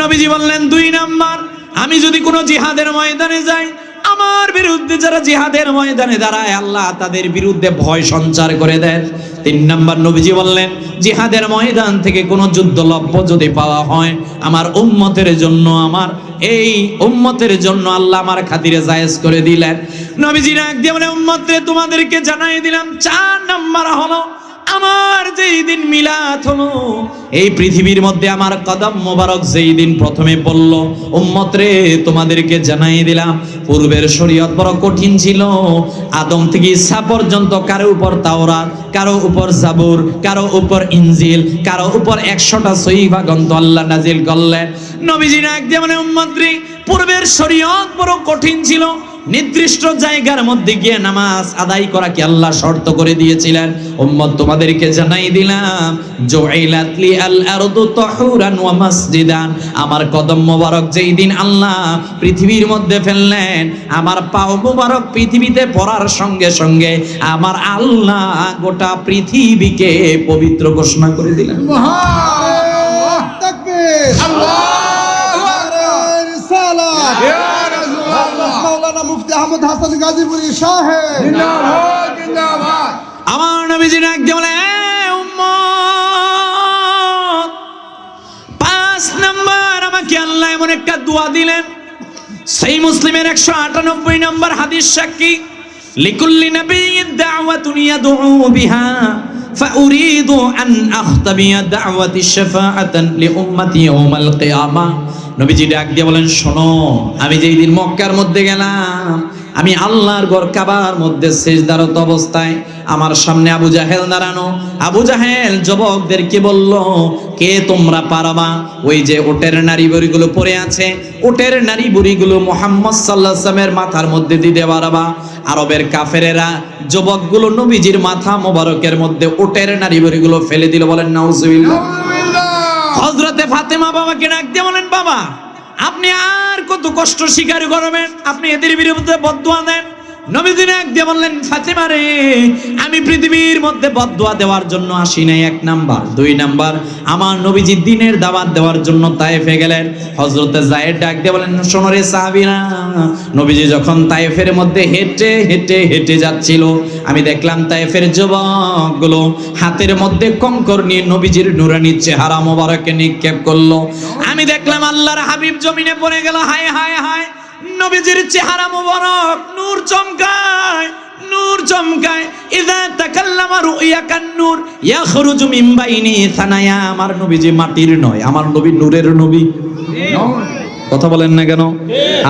নবীজি বললেন 2 নাম্বার, আমি যদি কোনো জিহাদের ময়দানে যাই, আমার বিরুদ্ধে যারা জিহাদের ময়দানে দাঁড়ায় আল্লাহ তাদের বিরুদ্ধে ভয় সঞ্চার করে দেন। 3 নাম্বার নবীজি বললেন, জিহাদের ময়দান থেকে কোনো যুদ্ধলভ্য যদি পাওয়া হয়, আমার উম্মতের জন্য, আমার এই উম্মতের জন্য আল্লাহ আমার খাতিরে জায়েজ করে দিলেন। নবীজি ডাক দিয়ে বলে, উম্মতরে তোমাদেরকে জানাই দিলাম 4 নাম্বার হলো আমার যেই দিন মিলাদ হলো, এই পৃথিবীর মধ্যে আমার কদম মোবারক যেই দিন প্রথমে পড়ল, উম্মত রে তোমাদেরকে জানাই দিলাম পূর্বের শরীয়ত বড় কঠিন ছিল। আদম থেকে ঈসা পর্যন্ত কারো উপর তাওরাত, কারো উপর জাবুর, কারো উপর ইনজিল, কারো উপর 100টা সহিফা গ্রন্থ আল্লাহ নাজিল করলেন। নবীজি ডাক দিয়ে মানে, উম্মত রে পূর্বের শরীয়ত বড় কঠিন ছিল, নির্দিষ্ট জায়গার মধ্যে গিয়ে নামাজ আদায় করা কি আল্লাহ শর্ত করে দিয়েছিলেন। উম্মত তোমাদেরকে জানাই দিলাম, জুইলাত লিল আরদু তাহুরান ওয়া মাসজিদান, আমার কদম মোবারক যেই দিন আল্লাহ পৃথিবীর মধ্যে ফেললেন, আমার পাও মোবারক পৃথিবীতে পড়ার সঙ্গে সঙ্গে আমার আল্লাহ গোটা পৃথিবীকে পবিত্র ঘোষণা করে দিলেন। সুবহানাল্লাহ, তাকবীর, আল্লাহু আকবার, রিসালাত, ইয়া রাসূলুল্লাহ, মাওলানা মুফতি আহমদ হাসান গাজীপুরী সাহেব। জিন্দাবাদ জিন্দাবাদ। আমার নবীজি ডাক দিয়ে বলে, উম্মত 5 নাম্বার আমাকে আল্লাহ এমন একটা দোয়া দিলেন, সেই মুসলিমের 198 নম্বর হাদিস সাক্ষী, লিকুল্লি নাবিয়্যিন দাওয়াতুন ইয়াদউ বিহা ফাউরিদু আন আখতাবিয়া দাওয়াতি শাফাআতান লিউম্মতি ইয়াউমাল কিয়ামা। নবীজি ডাক দিয়ে বলেন, শোনো, আমি যেই দিন মক্কার মধ্যে গেলাম, আমি আল্লাহর ঘর কাবার মধ্যে সিজদারত অবস্থায় আমার সামনে আবু জাহেল দাঁড়ানো। আবু জাহেল যুবকদেরকে বলল, কে তোমরা পারবা ওই যে ওটের নারী বুড়িগুলো পড়ে আছে, ওটের নারী বুড়িগুলো মুহাম্মদ সাল্লাল্লাহু আলাইহি ওয়াসাল্লামের মাথার মধ্যে দিতে পারবা? আরবের কাফেরেরা যুবকগুলো নবীজির মাথা মোবারকের মধ্যে ওটের নারী বুড়িগুলো ফেলে দিল। বলেন নাউজুবিল্লাহ। হযরতে ফাতেমা বাবাকে ডাক দিয়ে বলেন, বাবা আপনি আর কত কষ্ট স্বীকার করবেন, আপনি এদের বিরুদ্ধে বদদুয়া দেন। নবীজি ডাক দিয়ে বললেন, ফাতেমা রে, আমি পৃথিবীর মধ্যে বদদুয়া দেওয়ার জন্য আসি নাই, 1 নাম্বার। 2 নাম্বার, আমার নবীজি দ্বীনের দাওয়াত দেওয়ার জন্য তায়েফে গেলেন। হযরতে যায়েদ ডাক দিয়ে বলেন, শোনো রে সাহাবীরা, নবীজি যখন তায়েফের মধ্যে হেঁটে হেঁটে হেঁটে যাচ্ছিল, আমি দেখলাম তায়েফের যুবকগুলো হাতের মধ্যে কঙ্কর নিয়ে নবীজির নুরানি চেহারা মোবারকে নিক্ষেপ করলো। আমি দেখলাম আল্লাহর হাবিব জমিনে পড়ে গেল। হায় হায় হায়, নবীজির চেহারা মোবারক নূর চমকায়, নূর চমকায়। ইযা তাকাল্লামা রুইয়াকান নূর ইয়াখরুজু মিন বাইনি সানায়া। আমার নবীজি মাটির নয়, আমার নবী নূরের নবী। কথা বলেন না কেন?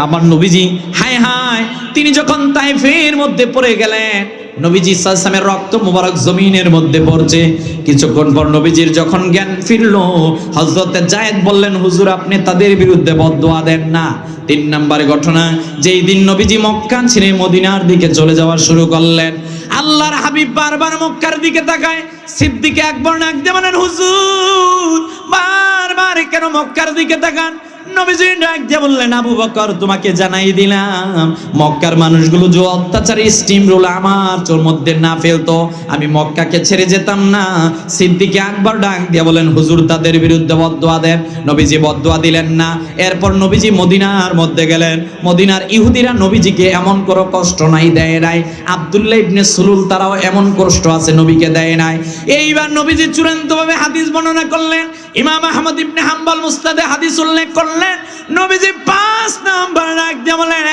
আমার নবীজি, হায় হায়, তিনি যখন তায়েফের মধ্যে পড়ে গেলেন, নবীজি সাল্লাল্লাহু আলাইহি ওয়াসাল্লামের রক্ত মোবারক জমিনের মধ্যে পড়ছে। কিছুক্ষণ পর নবীজির যখন জ্ঞান ফিরলো, হযরতে যায়েদ বললেন, হুজুর আপনি তাদের বিরুদ্ধে বদদুয়া দেন না। 3 নম্বর ঘটনা, যেই দিন নবীজি মক্কা ছেড়ে মদিনার দিকে চলে যাওয়া শুরু করলেন, আল্লাহর হাবিব বারবার মক্কার দিকে তাকায়। সিদ্দিক আকবর ডাক দিয়ে বলেন, হুজুর বারবার কেন মক্কার দিকে তাকান? নবীজি ডাক দিয়ে বললেন, আবু বকর তোমাকে জানাই দিলাম, মক্কার মানুষগুলো যে অত্যাচারী স্টিম রোল আমার চোর মধ্যে না ফেলতো, আমি মক্কাকে ছেড়ে যেতাম না। সিদ্দিক আকবর ডাক দিয়ে বলেন, হুজুর তাদের বিরুদ্ধে বদদুয়া দেন। নবীজি বদদুয়া দিলেন না। এরপর নবীজি মদিনার মধ্যে গেলেন। মদিনার ইহুদিরা নবীজিকে এমন কোনো কষ্ট নাই দেয় নাই, আব্দুল্লাহ ইবনে সুলুল তারাও এমন কষ্ট আছে নবীকে দেয় নাই। এইবার নবীজি চূড়ান্তভাবে হাদিস বর্ণনা করলেন। ইমাম আহমদ ইবনে হাম্বল মুসনাদে হাদিস উল্লেখ করলেন, নবীজি 5 নাম্বার ডাক দিয়ে বলেন,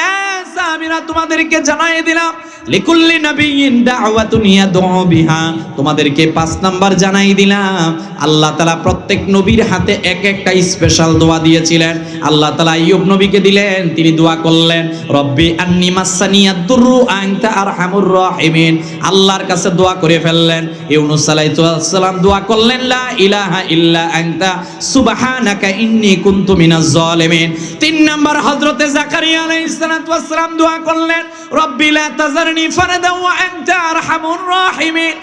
সাহাবীরা তোমাদেরকে জানাই দিলাম, লিকুল্লি নাবিয়্যিন দাওয়াতুন ইয়াদউ বিহা, তোমাদেরকে 5 নাম্বার জানাই দিলাম। আল্লাহ তাআলা প্রত্যেক নবীর হাতে এক একটা স্পেশাল দোয়া দিয়েছিলেন। আল্লাহ তাআলা আইয়ুব নবীকে দিলেন, তিনি দোয়া করলেন, রব্বি আন্নী মাসানিয়াদ দুররু আনতা আরহামুর রাহিমিন। আল্লাহর কাছে দোয়া করে ফেললেন। ইউনূস আলাইহিস সালাম দোয়া করলেন, লা ইলাহা ইল্লা আনতা সুবহানাকা ইন্নী কুনতু মিনাজ জালিমিন। 3 নাম্বার হযরতে জাকারিয়া আলাইহিস সালাম দোয়া করলেন, রব্বি লা তাযারনি ফারদান ওয়া আনতা আরহামুর রাহিমিন।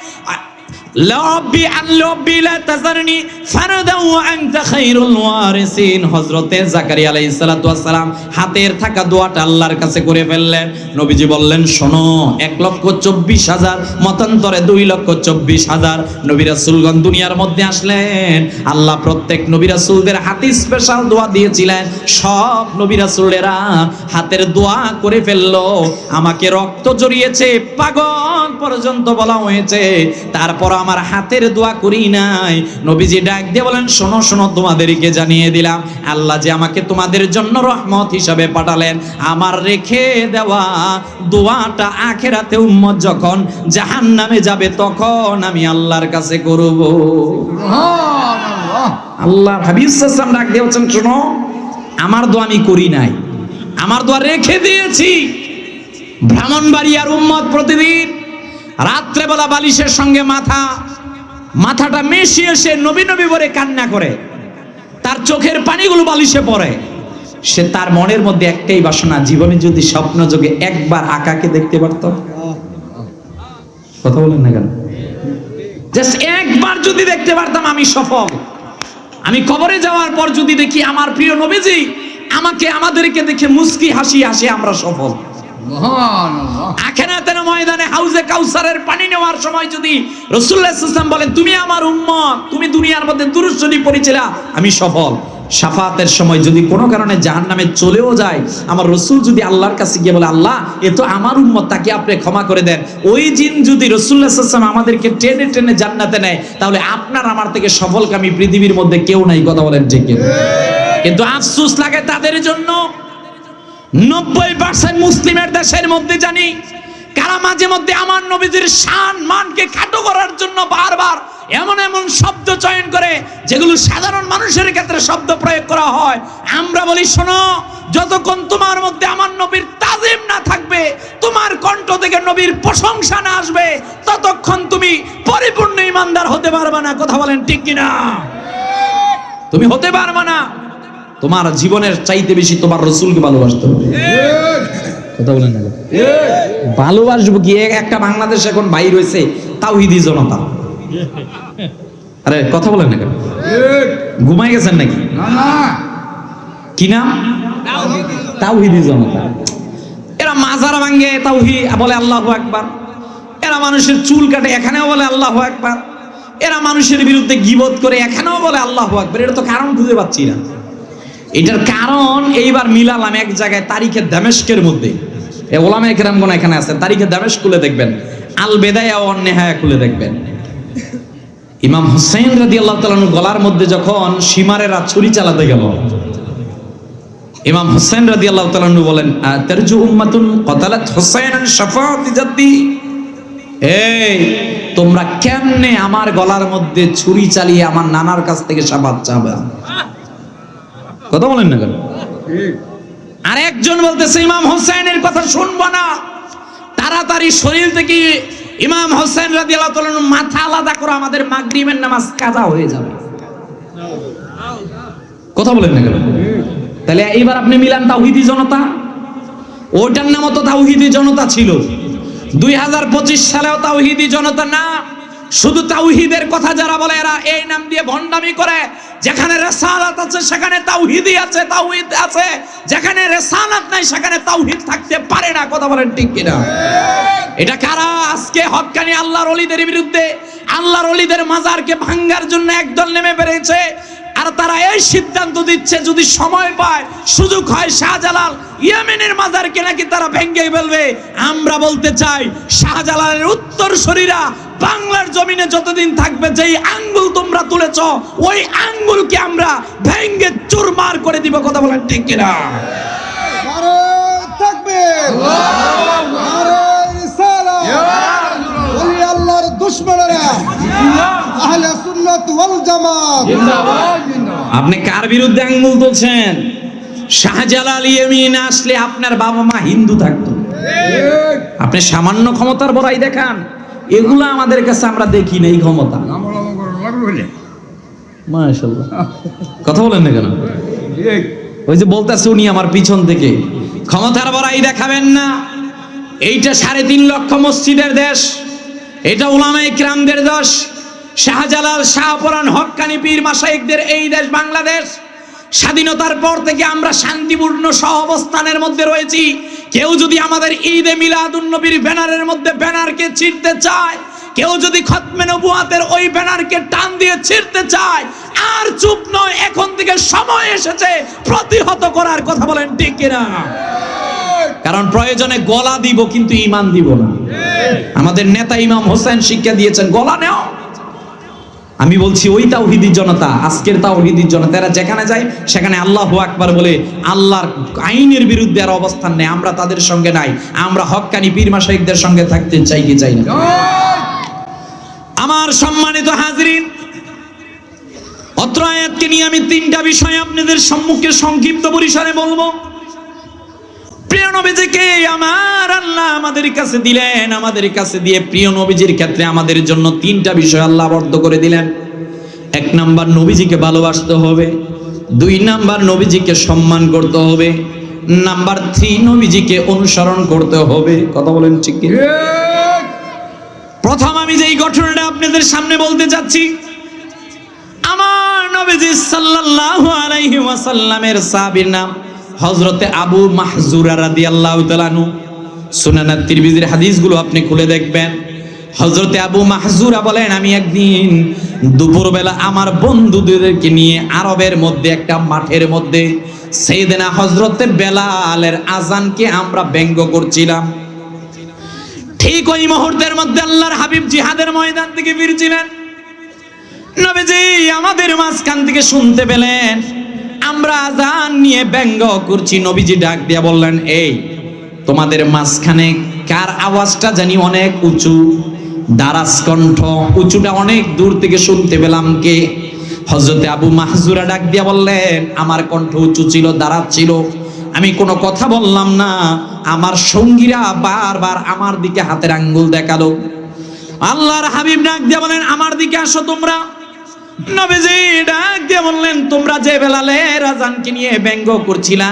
লব্বি আল্লব্বি লা তাযারনি ফারদা ওয়া আনতা খায়রুল ওয়ারিসিন। হযরতে জাকারিয়া আলাইহিস সালাতু ওয়াস সালাম হাতের থাকা দোয়াটা আল্লাহর কাছে করে ফেললেন। নবীজি বললেন, শোনো, 1,24,000 মতান্তরে 2,24,000 নবী রাসূলগণ দুনিয়ার মধ্যে আসলেন। আল্লাহ প্রত্যেক নবী রাসূলদের হাতে স্পেশাল দোয়া দিয়েছিলেন। সব নবী রাসূলেরা হাতের দোয়া করে ফেললো। আমাকে রক্ত জড়িয়েছে, পাগল পর্যন্ত বলা হয়েছে, তারপর আমার হাতের দোয়া করি নাই। নবীজি ডাক দিয়ে বলেন, শোনো শোনো, তোমাদেরকে জানিয়ে দিলাম, আল্লাহ যে আমাকে তোমাদের জন্য রহমত হিসাবে পাঠালেন, আমার রেখে দেওয়া দোয়াটা আখিরাতে উম্মত যখন জাহান্নামে যাবে তখন আমি আল্লাহর কাছে করব। সুবহানাল্লাহ। আল্লাহর হাবিব সাল্লাল্লাহু আলাইহি ওয়াসাল্লাম ডাক দিয়ে বলছেন, শোনো, আমার দোয়া আমি করি নাই, আমার দোয়া রেখে দিয়েছি। ব্রাহ্মণবাড়িয়ার উম্মত প্রতিদিন রাত্রেবেলা বালিশের সঙ্গে মাথাটা মিশিয়ে সে নবী নবী বলে কান্না করে, তার চোখের পানিগুলো বালিশে পড়ে। সে তার মনের মধ্যে একটাই বাসনা, জীবনে যদি স্বপ্ন যোগে একবার আকাকে দেখতে পারত। কথা বলেন না কেন? জাস্ট একবার যদি দেখতে পারতাম আমি সফল। আমি কবরে যাওয়ার পর যদি দেখি আমার প্রিয় নবীজি আমাদেরকে দেখে মুস্কি হাসি হাসি, আমরা সফল। সুবহানাল্লাহ। আখিরাতের ময়দানে হাউজে কাউসারের পানি নেওয়ার সময় যদি রাসূলুল্লাহ সাল্লাল্লাহু আলাইহি ওয়াসাল্লাম বলেন, তুমি আমার উম্মত, তুমি দুনিয়ার মধ্যে দুরূদ শরীফ পড়েছিলা, আমি সফল। শাফাতের সময় যদি কোনো কারণে জাহান্নামে চলেও যায়, আমার রাসূল যদি আল্লাহর কাছে গিয়ে বলে, আল্লাহ এ তো আমার উম্মত, তাকে আপনি ক্ষমা করে দেন, ওই জিন যদি রাসূলুল্লাহ সাল্লাল্লাহু আলাইহি ওয়াসাল্লাম আমাদেরকে টেনে টেনে জান্নাতে নেয়, তাহলে আপনার আমার থেকে সফলকামী পৃথিবীর মধ্যে কেউ নাই। কথা বলেন ঠিক কিনা? কিন্তু আফসোস লাগে তাদের জন্য, 90% মুসলিমের দেশের মধ্যে জানি কারা মাঝে মধ্যে আমার নবীজির শান মানকে খাটো করার জন্য বারবার এমন এমন শব্দ চয়ন করে যেগুলো সাধারণ মানুষের ক্ষেত্রে শব্দ প্রয়োগ করা হয়। আমরা বলি, শোনো, যতক্ষণ তোমার মধ্যে আমার নবীর তাজিম না থাকবে, তোমার কণ্ঠ থেকে নবীর প্রশংসা না আসবে, ততক্ষণ তুমি পরিপূর্ণ ঈমানদার হতে পারবে না। কথা বলেন ঠিক কিনা? তুমি হতে পারবে না। তোমার জীবনের চাইতে বেশি তোমার রাসূলকে ভালোবাসতে হবে। কথা বলেন না? ভালোবাসবো কি? একটা বাংলাদেশ এখন বাইর হয়েছে তাওহীদি জনতা। আরে কথা বলেন না কেন? ঘুমাই গেছেন নাকি? না না, কি নাম? তাওহীদি জনতা। এরা মাজার ভাঙে তাওহীদ বলে আল্লাহু আকবার, এরা মানুষের চুল কাটে এখানেও বলে আল্লাহু আকবার, এরা মানুষের বিরুদ্ধে গীবত করে এখানেও বলে আল্লাহু আকবার। এটা তো কারণ খুঁজে পাচ্ছি না। এটার কারণ এইবার মিলালাম এক জায়গায়, তারিখে দামেস্কের মধ্যে। ওলামায়ে কেরামগণ এখানে আছে, তারিখে দামেস্ক খুলে দেখবেন, আল বেদায়া ওয়ান নেহায়া খুলে দেখবেন। ইমাম হুসাইন রাদিয়াল্লাহু তাআলা গলার মধ্যে যখন সীমারেরা ছুরি চালাতে গেল, ইমাম হুসাইন রাদিয়াল্লাহু তাআলা বলেন, তারজু উম্মাতুন ক্বাতালাত হুসাইনান শাফাআতি জাদ্দি। এই তোমরা কেমনে আমার গলার মধ্যে ছুরি চালিয়ে আমার নানার কাছ থেকে শাফাত চাবে? কথা বলেন না কেন? আর একজন বলতেছে, ইমাম হোসেনের কথা শুনবো না, তাড়াতাড়ি শরীর থেকে ইমাম হোসেন রাদিয়াল্লাহু তাআলা মাথা আলাদা করে আমাদের মাগরিবের নামাজ কাজা হয়ে যাবে। কথা বলেন না কেন? তাহলে এইবার আপনি মিলান তাওহীদি জনতা, ওটার নামও তো তাওহীদি জনতা ছিল, 2025 সালেও তাওহীদি জনতা না। শুধু তাওহীদের কথা যারা বলে এরা এই নাম দিয়ে ভণ্ডামি করে। যেখানে রিসালাত আছে সেখানে তাওহীদই আছে, তাওহীদ আছে, যেখানে রিসালাত নাই সেখানে তাওহীদ থাকতে পারে না। কথা বলেন ঠিক কিনা? এটা কারা আজকে হক্কানি আল্লাহর ওলিদের বিরুদ্ধে, আল্লাহর ওলিদের মাজারকে ভাঙার জন্য একদল নেমে বেরিয়েছে। আর তারা এই সিদ্ধান্ত দিচ্ছে যদি সময় পায়, সুযোগ হয়, শাহজালাল ইয়েমেনের মাজারকে নাকি তারা ভেঙে ফেলবে। আমরা বলতে চাই, শাহজালালের উত্তরসূরিরা বাংলার জমিনে যতদিন থাকবে, যেই আঙ্গুল তোমরা তুলেছ ওই আঙ্গুলকে আমরা ভেঙে চুরমার করে দিব। কথা বলেন ঠিক কিনা? নারে তাকবীর, নারে রিসালাত, ওলি আল্লাহর দুশমনেরা, আহলে সুন্নাত ওয়াল জামাত জিন্দাবাদ জিন্দাবাদ। আপনি কার বিরুদ্ধে আঙ্গুল তুলছেন? শাহজালাল ইয়েমেন আসলে আপনার বাবা মা হিন্দু থাকতো। আপনি সামান্য ক্ষমতার বড়াই দেখান, এগুলা আমাদের কাছে আমরা দেখি না। এই ক্ষমতা, মাশাআল্লাহ, কথা বলেন না কেন? ওই যে বলতেছে উনি আমার পিছন থেকে, ক্ষমতার বড়াই দেখাবেন না। এইটা 3.5 লক্ষ মসজিদের দেশ, এটা উলামায়ে কিরামদের দেশ, শাহজালাল, শাহপরান, হক্কানি পীর মাশায়েখদের এই দেশ বাংলাদেশ স্বাধীনতার পর থেকে আমরা শান্তিপূর্ণ সহাবস্থানের মধ্যে রয়েছি। কেউ যদি আমাদের ঈদে মিলাদুন নবীর ব্যানারের মধ্যে ব্যানারকে ছিঁড়তে চায়, কেউ যদি খতমে নবুয়াতের ওই ব্যানারকে টান দিয়ে ছিঁড়তে চায়, আর চুপ নয়, এখন থেকে সময় এসেছে প্রতিহত করার। কথা বলেন ঠিক কিনা? কারণ প্রয়োজনে গলা দিব কিন্তু ঈমান দিব না। আমাদের নেতা ইমাম হোসেন শিক্ষা দিয়েছেন গলা নেও। আমি বলছি ওই তাওহীদি জনতা, আজকের তাওহীদি জনতা, এরা যেখানে যায় সেখানে আল্লাহু আকবার বলে আল্লাহর আইনের বিরুদ্ধে আর অবস্থান নেয়। আমরা তাদের সঙ্গে নাই, আমরা হক্কানি পীর মাশায়েখদের সঙ্গে থাকতে চাই কি চাই না? আমার সম্মানিত হাজরিন, অত্র আয়াতকে নিয়ে আমি তিনটা বিষয় আপনাদের সম্মুখে সংক্ষিপ্ত পরিসরে বলবো। প্রিয় নবীজিকে আমার আল্লাহ আমাদের কাছে দিলেন, আমাদের কাছে দিয়ে প্রিয় নবীজির ক্ষেত্রে আমাদের জন্য তিনটা বিষয় আল্লাহ বর্ণ করে দিলেন। এক নাম্বার, নবীজিকে ভালোবাসতে হবে। দুই নাম্বার, নবীজিকে সম্মান করতে হবে। নাম্বার 3, নবীজিকে অনুসরণ করতে হবে। কথা বলেন ঠিক কি? প্রথম আমি যেই ঘটনাটা আপনাদের সামনে বলতে যাচ্ছি, আমার নবীজি সাল্লাল্লাহু আলাইহি ওয়াসাল্লামের সাহাবীর নাম হযরতে আবু মাহজুরা রাদিয়াল্লাহু তাআলা আনহু। সুনান তিরমিজির হাদিসগুলো আপনি খুলে দেখবেন। হযরতে আবু মাহজুরা বলেন, আমি একদিন দুপুরবেলা আমার বন্ধুদেরকে নিয়ে আরবের মধ্যে একটা মাঠের মধ্যে সাইয়েদনা হযরতে বেলালের আযানকে আমরা ব্যঙ্গ করছিলাম। ঠিক ওই মুহূর্তের মধ্যে আল্লাহর হাবিব জিহাদের ময়দান থেকে ফিরছিলেন। নবীজি আমাদের মাঝখান থেকে শুনতে পেলেন আমরা আযান নিয়ে ব্যঙ্গ করছি। নবীজি ডাক দিয়া বললেন, এই তোমাদের মাঝখানে কার আওয়াজটা জানি অনেক উঁচু, দারাজ কণ্ঠ, উঁচুটা অনেক দূর থেকে শুনতে পেলাম, কে? হযরতে আবু মাহজুরা ডাক দিয়া বললেন, আমার কণ্ঠ উঁচু ছিল, দারাজ ছিল, আমি কোনো কথা বললাম না। আমার সঙ্গীরা বারবার আমার দিকে হাতের আঙ্গুল দেখালো। আল্লাহর হাবিব ডাক দিয়া বলেন, আমার দিকে আসো তোমরা। নবীজি ডাক দিয়ে বললেন, তোমরা যে বেলালের আযানকে নিয়ে ব্যঙ্গ করছিলা,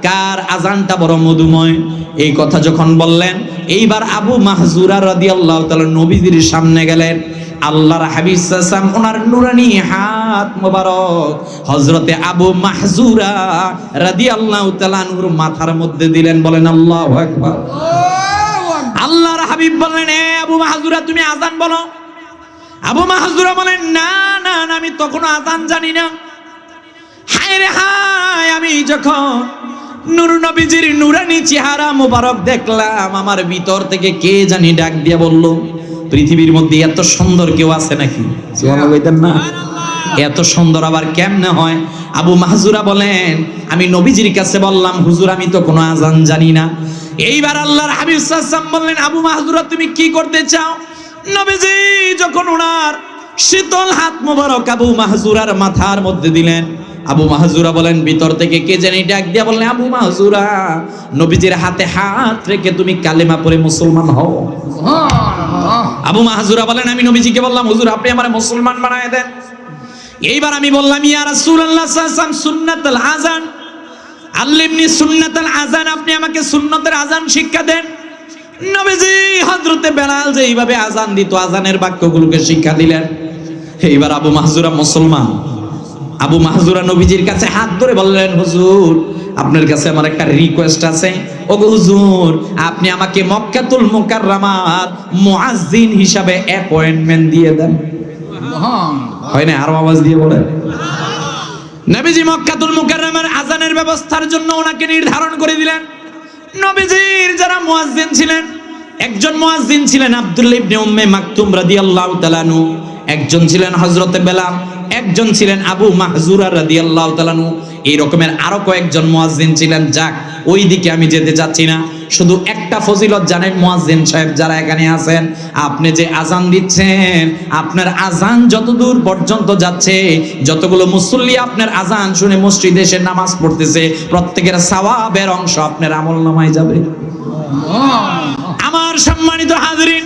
কার আযানটা বড় মধুময়? এই কথা যখন বললেন, এইবার আবু মাহজুরা রাদিয়াল্লাহু তাআলা নবীজির সামনে গেলেন। আল্লাহর হাবিব সাল্লাল্লাহু আলাইহি ওয়াসাল্লাম ওনার নুরানি হাত মোবারক হযরতে আবু মাহজুরা রাদিয়াল্লাহু তাআলা নূর মাথার মধ্যে দিলেন। বলেন আল্লাহু আকবার। আল্লাহর হাবিব বললেন, এ আবু মাহজুরা, তুমি আযান বলো। আবু মাহজুরা বলেন, না না না, আমি তখনও আযান জানি না। হায় রে হায়, আমি যখন নূর নবীজির নুরানি চেহারা মোবারক দেখলাম, আমার ভিতর থেকে কে জানি ডাক দিয়ে বলল, পৃথিবীর মধ্যে এত সুন্দর কেউ আছে নাকি? সুবহানাল্লাহ বলতেন না? এত সুন্দর আবার কেমনে হয়? আবু মাহজুরা বলেন, আমি নবীজির কাছে বললাম, হুজুর আমি তো কোনো আযান জানি না। এইবার আল্লাহর হাবিব সাল্লাল্লাহু আলাইহি ওয়াসাল্লাম বললেন, আবু মাহজুরা তুমি কি করতে চাও? নবীজি যখন ওনার শীতল হাত মোবারক আবু মাহজুরার মাথার মধ্যে দিলেন, আবু মাহজুরা বলেন, ভিতর থেকে কে জানি ডাক দিয়া বললেন, আবু মাহজুরা, নবীজির হাতে হাত রেখে তুমি কালেমা পড়ে মুসলমান হও। আবু মাহজুরা বলেন, আমি নবীজিকে বললাম, হুজুর আপনি আমারে মুসলমান বানায় দেন। এইবার আমি বললাম, ইয়া রাসূলুল্লাহ সাল্লাল্লাহু আলাইহি ওয়াসাল্লাম, সুন্নাতুল আযান আল্লিমনি সুন্নাতুল আযান, আপনি আমাকে সুন্নতের আযান শিক্ষা দেন। নবীজি হযরতে বেলাল যে এইভাবে আযান দিত, আযানের বাক্যগুলোকে শিক্ষা দিলেন। এইবার আবু মাহজুরা মুসলমান। আবু মাহজুরা নবীজির কাছে হাত ধরে বললেন, হুজুর আপনার কাছে আমার একটা রিকোয়েস্ট আছে। ওগো হুজুর, আপনি আমাকে মক্কাতুল মুকাররমার মুয়াজ্জিন হিসাবে অ্যাপয়েন্টমেন্ট দিয়ে দেন। হয় না? আরো আওয়াজ দিয়ে বলেন। নবীজি মক্কাতুল মুকাররমার আযানের ব্যবস্থার জন্য ওনাকে নির্ধারণ করে দিলেন। নবীজির যারা মুয়াজ্জিন ছিলেন, একজন মুয়াজ্জিন ছিলেন আব্দুল্লাহ ইবনে উম্মে মাকতুম রাদিয়াল্লাহু তাআলা আনহু, একজন ছিলেন হযরতে বেলাল, একজন ছিলেন আবু মাহজুরা রাদিয়াল্লাহু তাআলা আনহু। এই রকমের আরো কয়েকজন মুয়াজ্জিন ছিলেন। যাক, ওই দিকে আমি যেতে চাচ্ছি না। শুধু একটা ফজিলত জানেন মুয়াজ্জিন সাহেব যারা এখানে আছেন, আপনি যে আযান দিচ্ছেন, আপনার আযান যতদূর পর্যন্ত যাচ্ছে, যতগুলো মুসল্লি আপনার আযান শুনে মসজিদে এসে নামাজ পড়তেছে, প্রত্যেকের সওয়াবের অংশ আপনার আমলনামায় যাবে। আমার সম্মানিত হাজরিন,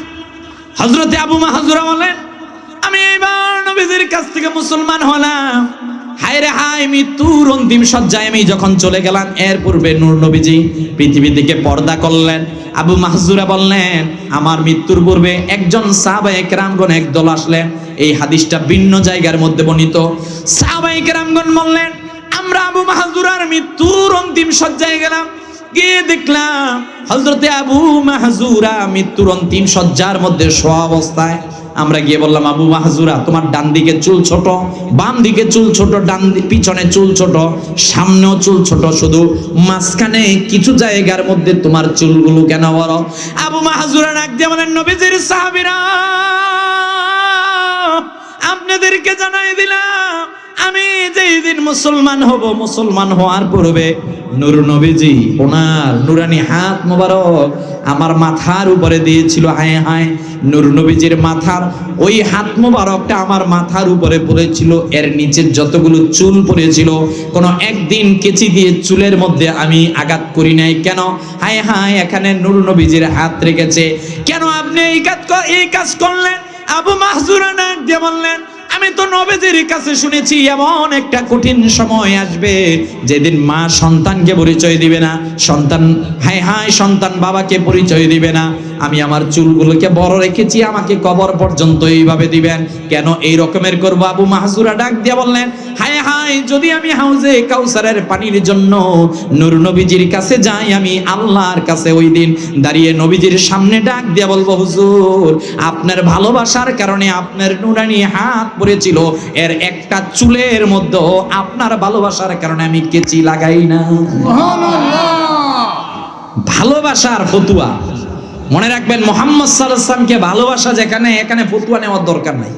হযরতে আবু মাহজুরা বলেন, আমি এবার নবীজির কাছ থেকে মুসলমান হলাম। হায় রে হায়, মৃত্যুর অন্তিম শয্যায় আমি যখন চলে গেলাম, এর পূর্বে নূর নবীজি পৃথিবী থেকে পর্দা করলেন। আবু মাহজুরা বললেন, আমার মৃত্যুর পূর্বে একজন সাহাবায়ে কেরামগণ একদল আসলেন, এই হাদিসটা ভিন্ন জায়গার মধ্যে বর্ণিত। সাহাবায়ে কেরামগণ বললেন, আমরা আবু মাহজুরার মৃত্যুর অন্তিম শয্যায় গেলাম, গিয়ে দেখলাম হযরতে আবু মাহজুরা মৃত্যুর অন্তিম শয্যার মধ্যে শোয়া অবস্থায়। আমরা গিয়ে বললাম, আবু মাহজুরা, তোমার ডান দিকে চুল ছোট, বাম দিকে চুল ছোট, পিছনে চুল ছোট, সামনেও চুল ছোট, শুধু মাঝখানে কিছু জায়গার মধ্যে তোমার চুলগুলো কেন বড়? আবু মাহজুরা ডাক দিয়ে বলেন, নবীজির সাহাবীরা, আপনাদেরকে জানাই দিলাম, আমি যেই দিন মুসলমান হব, মুসলমান হওয়ার পূর্বে নূর নবীজি ওনার নুরানি হাত মোবারক আমার মাথার উপরে দিয়েছিল। হায় হায়, নূর নবীজির মাথার ওই হাত মোবারকটা আমার মাথার উপরে পড়েছিল, এর নিচের যতগুলো চুল পড়েছিল কোনো একদিন কেচি দিয়ে চুলের মধ্যে আমি আঘাত করি নাই। কেন? হায় হায়, এখানে নূর নবীজির হাত রেখেছে। কেন আপনি এই কাজ করলেন? আবু মাহজুরা ডাক দিয়ে বললেন, আমি তো নবীজির কাছে শুনেছি এমন একটা কঠিন সময় আসবে যেদিন মা সন্তানকে পরিচয় দিবে না, সন্তান হায় হায় সন্তান বাবাকে পরিচয় দিবে না। আমি আমার চুলগুলোকে বড় রেখেছি, আমাকে কবর পর্যন্ত এইভাবে দিবেন। কেন এই রকমের করব? আবু মাহজুরা ডাক দিয়ে বললেন, হায় হায়, যদি আমি হাউজে কাউসারের পানির জন্য নূর নবীজির কাছে যাই, আমি আল্লাহর কাছে ওই দিন দাঁড়িয়ে নবীজির সামনে ডাক দিয়ে বলবো, হুজুর, আপনার ভালোবাসার কারণে আপনার নুরানি হাত পড়েছিল, এর একটা চুলের মধ্যে আপনার ভালোবাসার কারণে আমি কেচি লাগাই না। ভালোবাসার ফতুয়া মনে রাখবেন, মুহাম্মদ সাল্লাল্লাহু আলাইহি ওয়াসাল্লামকে ভালোবাসা যেখানে, এখানে ফতুয়া নেওয়ার দরকার নাই।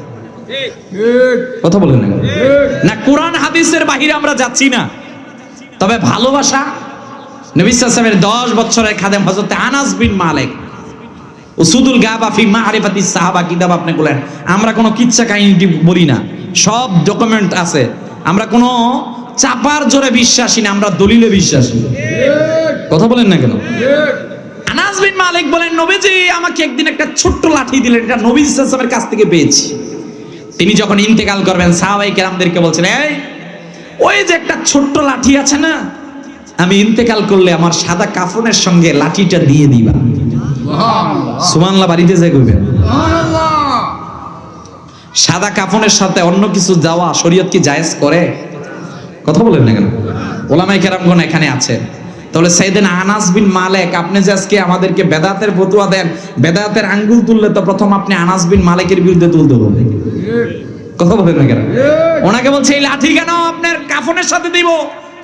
কথা বলেন না, কোরআন হাদিসের বাহিরে আমরা যাচ্ছি না। তবে ভালোবাসা, নবী সাল্লাল্লাহু আলাইহি ওয়াসাল্লামের 10 বছরের খাদেম হযরত আনাস বিন মালিক, উসুদুল গাবা ফি মারিফাতিস সাহাবা কিতাব আপনি বলেন, আমরা কোনো কিচ্ছা কাহিনী বলি না, সব ডকুমেন্ট আছে। আমরা কোনো চাপার জোরে বিশ্বাসী না, আমরা দলিলে বিশ্বাসী। কথা বলেন না কেন? আনাস বিন মালিক বলেন, নবীজি আমাকে একদিন একটা ছোট্ট লাঠি দিলেন, এটা নবী সাল্লাল্লাহু আলাইহি ওয়াসাল্লামের কাছ থেকে পেয়েছি। তিনি যখন ইন্তেকাল করবেন, সাহাবায়ে কেরামদেরকে বলছেন, এই ওই যে একটা ছোট্ট লাঠি আছে না, আমি ইন্তেকাল করলে আমার সাদা কাফনের সঙ্গে লাঠিটা দিয়ে দিবা। সুবহানাল্লাহ, বাড়িতে যাই কইবেন। সাদা কাফনের সাথে অন্য কিছু দেওয়া শরীয়ত কি জায়েজ করে? কথা বলেন না কেন? ওলামায়ে কেরামগণ এখানে আছে। তাহলে সাইয়েদনা আনাস বিন মালিক, আপনি যে আজকে আমাদেরকে বেদাতের ফতোয়া দেন, বেদাতের আঙ্গুল তুললে তো প্রথম আপনি আনাস বিন মালিকের বিরুদ্ধে তুলতে হবে। কথা বলেন না কেন? ওনাকে বলছে, এই লাঠি কেন আপনার কাফনের সাথে দিব?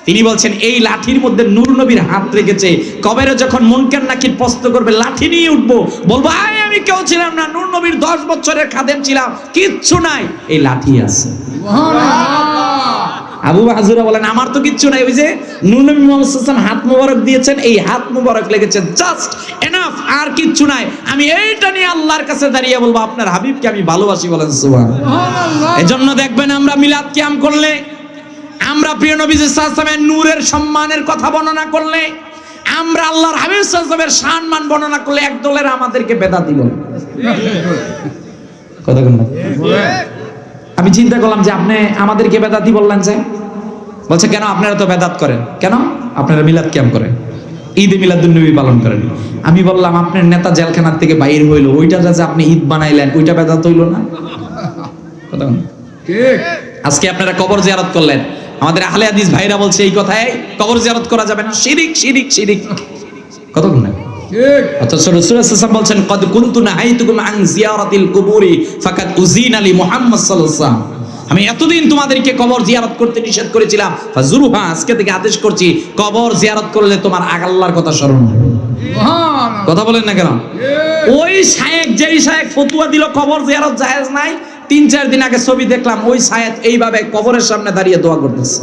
তিনি বলছেন, এই লাঠির মধ্যে নূর নবীর হাত রেখেছে, কবরে যখন মুনকার নাকির প্রশ্ন করবে লাঠি নিয়ে উঠবো, বলবো, আয় আমি কেউ ছিলাম না, নূর নবীর 10 বছরের খাদেম ছিলাম, কিচ্ছু নাই, এই লাঠি আছে। আবু মাহজুরা বলেন, আমার তো কিচ্ছু নাই, ওই যে নূর নবী মুহাম্মদ সাল্লাল্লাহু আলাইহি ওয়াসাল্লাম হাত মোবারক দিয়েছেন, এই হাত মোবারক লেগেছে, জাস্ট এনাফ, আর কিচ্ছু নাই। আমি এইটা নিয়ে আল্লাহর কাছে দাঁড়িয়ে বলবো, আপনার হাবিবকে আমি ভালোবাসি। বলেন সুবহানাল্লাহ। এজন্য দেখবেন, আমরা মিলাদ কিয়াম করলে, আমরা প্রিয় নবী সাল্লাল্লাহু আলাইহি ওয়াসাল্লামের নূরের সম্মানের কথা বর্ণনা করলে, আমরা আল্লাহর হাবিব সাল্লাল্লাহু আলাইহি ওয়াসাল্লামের সম্মান বর্ণনা করলে, এক দলের আমাদেরকে বেদাতি বলে। কথা বলেন। আমি চিন্তা করলাম যে আপনি আমাদেরকে বেদাতি বললেন যে, বলছে কেন আপনারা তো বেদাত করেন, কেন আপনারা মিলাদ কিয়াম করেন, ঈদে মিলাদুন নবী পালন করেন। আমি বললাম, আপনার নেতা জেলখানার থেকে বাইর হইলো, ওইটা যে আপনি ঈদ বানাইলেন, ওইটা বেদাত হইল না? কথা বলেন। আজকে আপনারা কবর জিয়ারত করলেন, আমাদের আহলে হাদিস ভাইরা বলছে এই কথাই, কবর জিয়ারত করা যাবে না, শিরিক শিরিক শিরিক। কথা বলেন। অথচ রাসূল সাল্লাল্লাহু আলাইহি ওয়াসাল্লাম বলছেন, কদ কুনতু নাহাইতুকুম আন জিয়ারাতিল কুবুরি ফাকাদ উযিনা লি মুহাম্মদ সাল্লাল্লাহু আলাইহি ওয়াসাল্লাম, আমি এতদিন তোমাদেরকে কবর জিয়ারত করতে নিষেধ করেছিলাম, ফাজুরুহা, আজকে থেকে আদেশ করছি, কবর জিয়ারত করলে তোমার আল্লাহর কথা স্মরণ হবে। কথা বলেন না কেন? ওই শায়েখ, যেই শায়েখ ফতোয়া দিল কবর জিয়ারত জায়েজ নাই, 3-4 দিন আগে ছবি দেখলাম, ওই শায়েখ এইভাবে কবরের সামনে দাঁড়িয়ে দোয়া করতেছে।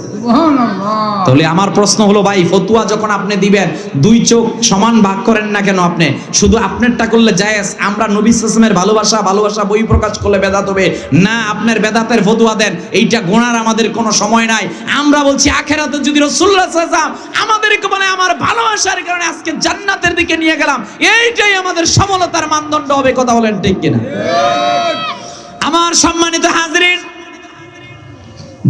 তাহলে আমার প্রশ্ন হলো, ভাই ফতোয়া যখন আপনি দিবেন, 2 চোখ সমান ভাগ করেন না কেন? আপনি শুধু আপনারটা করলে জায়েজ, আমরা নবী সাল্লাল্লাহু আলাইহি ওয়াসাল্লামের ভালোবাসা বই প্রকাশ করলে বেদাত হবে না? আপনার বেদাতের ফতোয়া দেন, এইটা গোনার আমাদের কোনো সময় নাই। আমরা বলছি, আখিরাতে যদি রাসূলুল্লাহ সাল্লাল্লাহু আলাইহি ওয়াসাল্লাম আমাদেরকে বলে আমার ভালোবাসার কারণে আজকে জান্নাতের দিকে নিয়ে গেলাম, এইটাই আমাদের সফলতার মানদণ্ড হবে। কথা বলেন ঠিক কিনা? আমার সম্মানিত হাজরিন,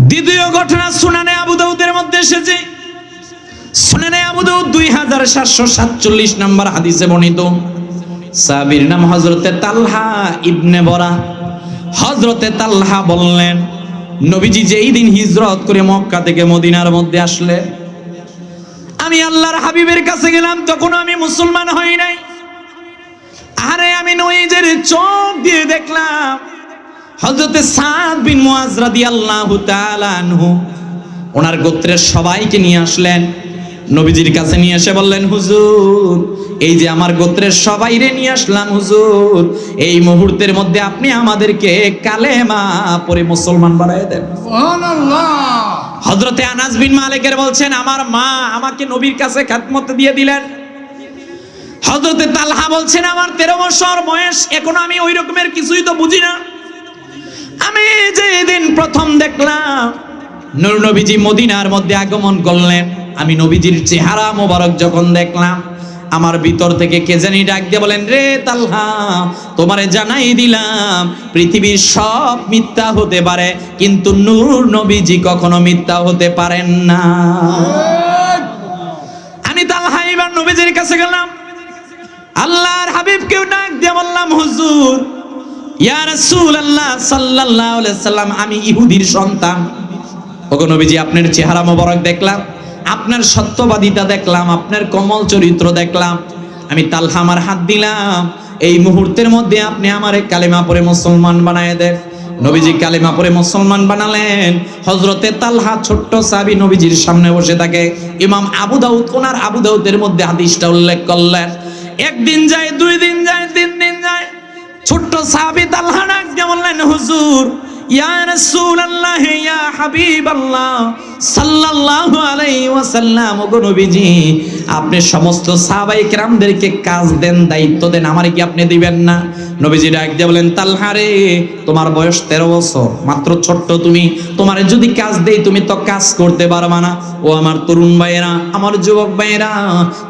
দ্বিতীয় ঘটনা সুনানে আবু দাউদের মধ্যে এসেছে। সুনানে আবু দাউদ 2747 নম্বর হাদিসে বর্ণিত। সাহাবীর নাম হযরতে তালহা ইবনে বরা হযরতে তালহা বললেন, নবীজি যেই দিন হিজরত করে মক্কা থেকে মদিনার মধ্যে আসলেন, আমি আল্লাহর হাবিবের কাছে গেলাম, তখন আমি মুসলমান হই নাই। আরে আমি নিজের চোখ দিয়ে দেখলাম হযরতে সাদ বিন মুআজ রাদিয়াল্লাহু তাআলা আনহু ওনার গোত্রের সবাইকে নিয়ে আসলেন, নবীজির কাছে নিয়ে এসে বললেন, হুজুর এই যে আমার গোত্রের সবাইরে নিয়ে আসলাম হুজুর, এই মুহূর্তের মধ্যে আপনি আমাদেরকে কালেমা পড়ে মুসলমান বানায় দেন। সুবহানাল্লাহ। হযরতে আনাস বিন মালিকের বলছেন, আমার মা আমাকে নবীর কাছে খাতমত দিয়ে দিলেন। হযরতে তালহা বলছেন, আমার 13 বছর বয়স, এখনো আমি ওই রকমের কিছুই তো বুঝি না। আমি যেদিন প্রথম দেখলাম নূর নবীজি মদিনার মধ্যে আগমন করলেন, আমি নবীজির চেহারা মোবারক যখন দেখলাম, আমার ভিতর থেকে কে জানি ডাক দিয়ে বলেন, রে তালহা, তোমারে জানাই দিলাম পৃথিবীর সব মিথ্যা হতে পারে, কিন্তু নূর নবীজি কখনো মিথ্যা হতে পারেন না। আমি তালহা এবার নবীজির কাছে গেলাম, আল্লাহর হাবিবকেও ডাক দিয়ে বললাম, হুজুর ইয়া রাসূলুল্লাহ সাল্লাল্লাহু আলাইহি সাল্লাম, আমি ইহুদির সন্তান। ওগো নবীজি, আপনার চেহারা মোবারক দেখলাম, আপনার সত্যবাদিতা দেখলাম, আপনার কমল চরিত্র দেখলাম। আমি তালহা আমার হাত দিলাম, এই মুহূর্তের মধ্যে আপনি আমারে কালেমা পড়ে মুসলমান বানায় দেন। নবীজি কালেমা পড়ে মুসলমান বানালেন। হযরতে তালহা ছোট্ট সাহাবী নবীজির সামনে বসে থাকে। ইমাম আবু দাউদ ওনার আবু দাউদের মধ্যে হাদিসটা উল্লেখ করলেন। একদিন যায়, 2 দিন যায়, 3 দিন যায়, ছোট্ট সাহাবী তালহা ডাক দিয়ে বললেন, হুজুর ইয়া রাসূলুল্লাহ ইয়া হাবিবাল্লাহ সাল্লাল্লাহু আলাইহি ওয়াসাল্লাম, ওগো নবীজি, আপনি সমস্ত সাহাবায়ে কেরামদেরকে কাজ দেন, দায়িত্ব দেন, আমারে কি আপনি দিবেন না? নবীজি ডাক দিয়ে বলেন, তালহা রে, তোমার বয়স 13 বছর, মাত্র ছোট্ট তুমি, তোমারে যদি কাজ দেই তুমি তো কাজ করতে পারবা না। ও আমার তরুণ ভাইয়েরা, আমার যুবক ভাইয়েরা,